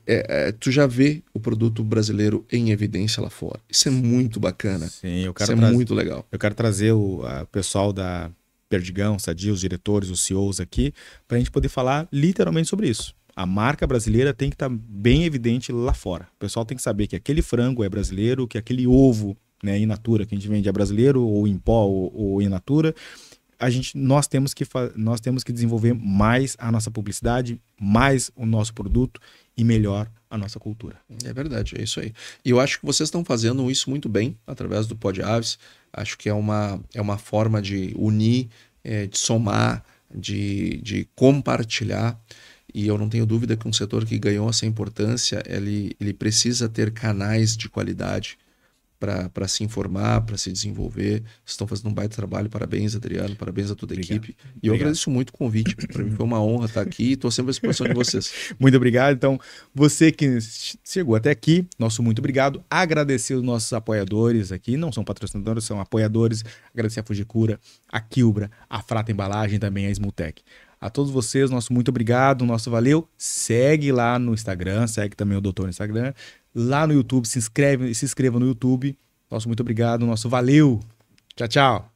[SPEAKER 1] tu já vê o produto brasileiro em evidência lá fora. Isso é muito bacana.
[SPEAKER 2] Sim, eu quero
[SPEAKER 1] Isso é muito legal.
[SPEAKER 2] Eu quero trazer o pessoal da Perdigão, Sadia, os diretores, os CEOs aqui, para a gente poder falar literalmente sobre isso. A marca brasileira tem que estar bem evidente lá fora. O pessoal tem que saber que aquele frango é brasileiro, que aquele ovo, né, in natura que a gente vende é brasileiro, ou em pó, ou in natura. Nós temos que desenvolver mais a nossa publicidade, mais o nosso produto e melhor a nossa cultura.
[SPEAKER 1] É verdade, é isso aí. E eu acho que vocês estão fazendo isso muito bem através do Pod Aves. Acho que é uma forma de unir, de somar, de compartilhar. E eu não tenho dúvida que um setor que ganhou essa importância, ele precisa ter canais de qualidade para se informar, para se desenvolver. Vocês estão fazendo um baita trabalho. Parabéns, Adriano. Parabéns a toda a equipe. E eu agradeço muito o convite. Para mim foi uma honra estar aqui e estou sempre à disposição de vocês.
[SPEAKER 2] Muito obrigado. Então, você que chegou até aqui, nosso muito obrigado. Agradecer os nossos apoiadores aqui. Não são patrocinadores, são apoiadores. Agradecer a Fujikura, a Quilbra, a Frata Embalagem, também a Smultec. A todos vocês, nosso muito obrigado, nosso valeu. Segue lá no Instagram, segue também o doutor no Instagram. Lá no YouTube, se inscreva no YouTube. Nosso muito obrigado, nosso valeu. Tchau, tchau.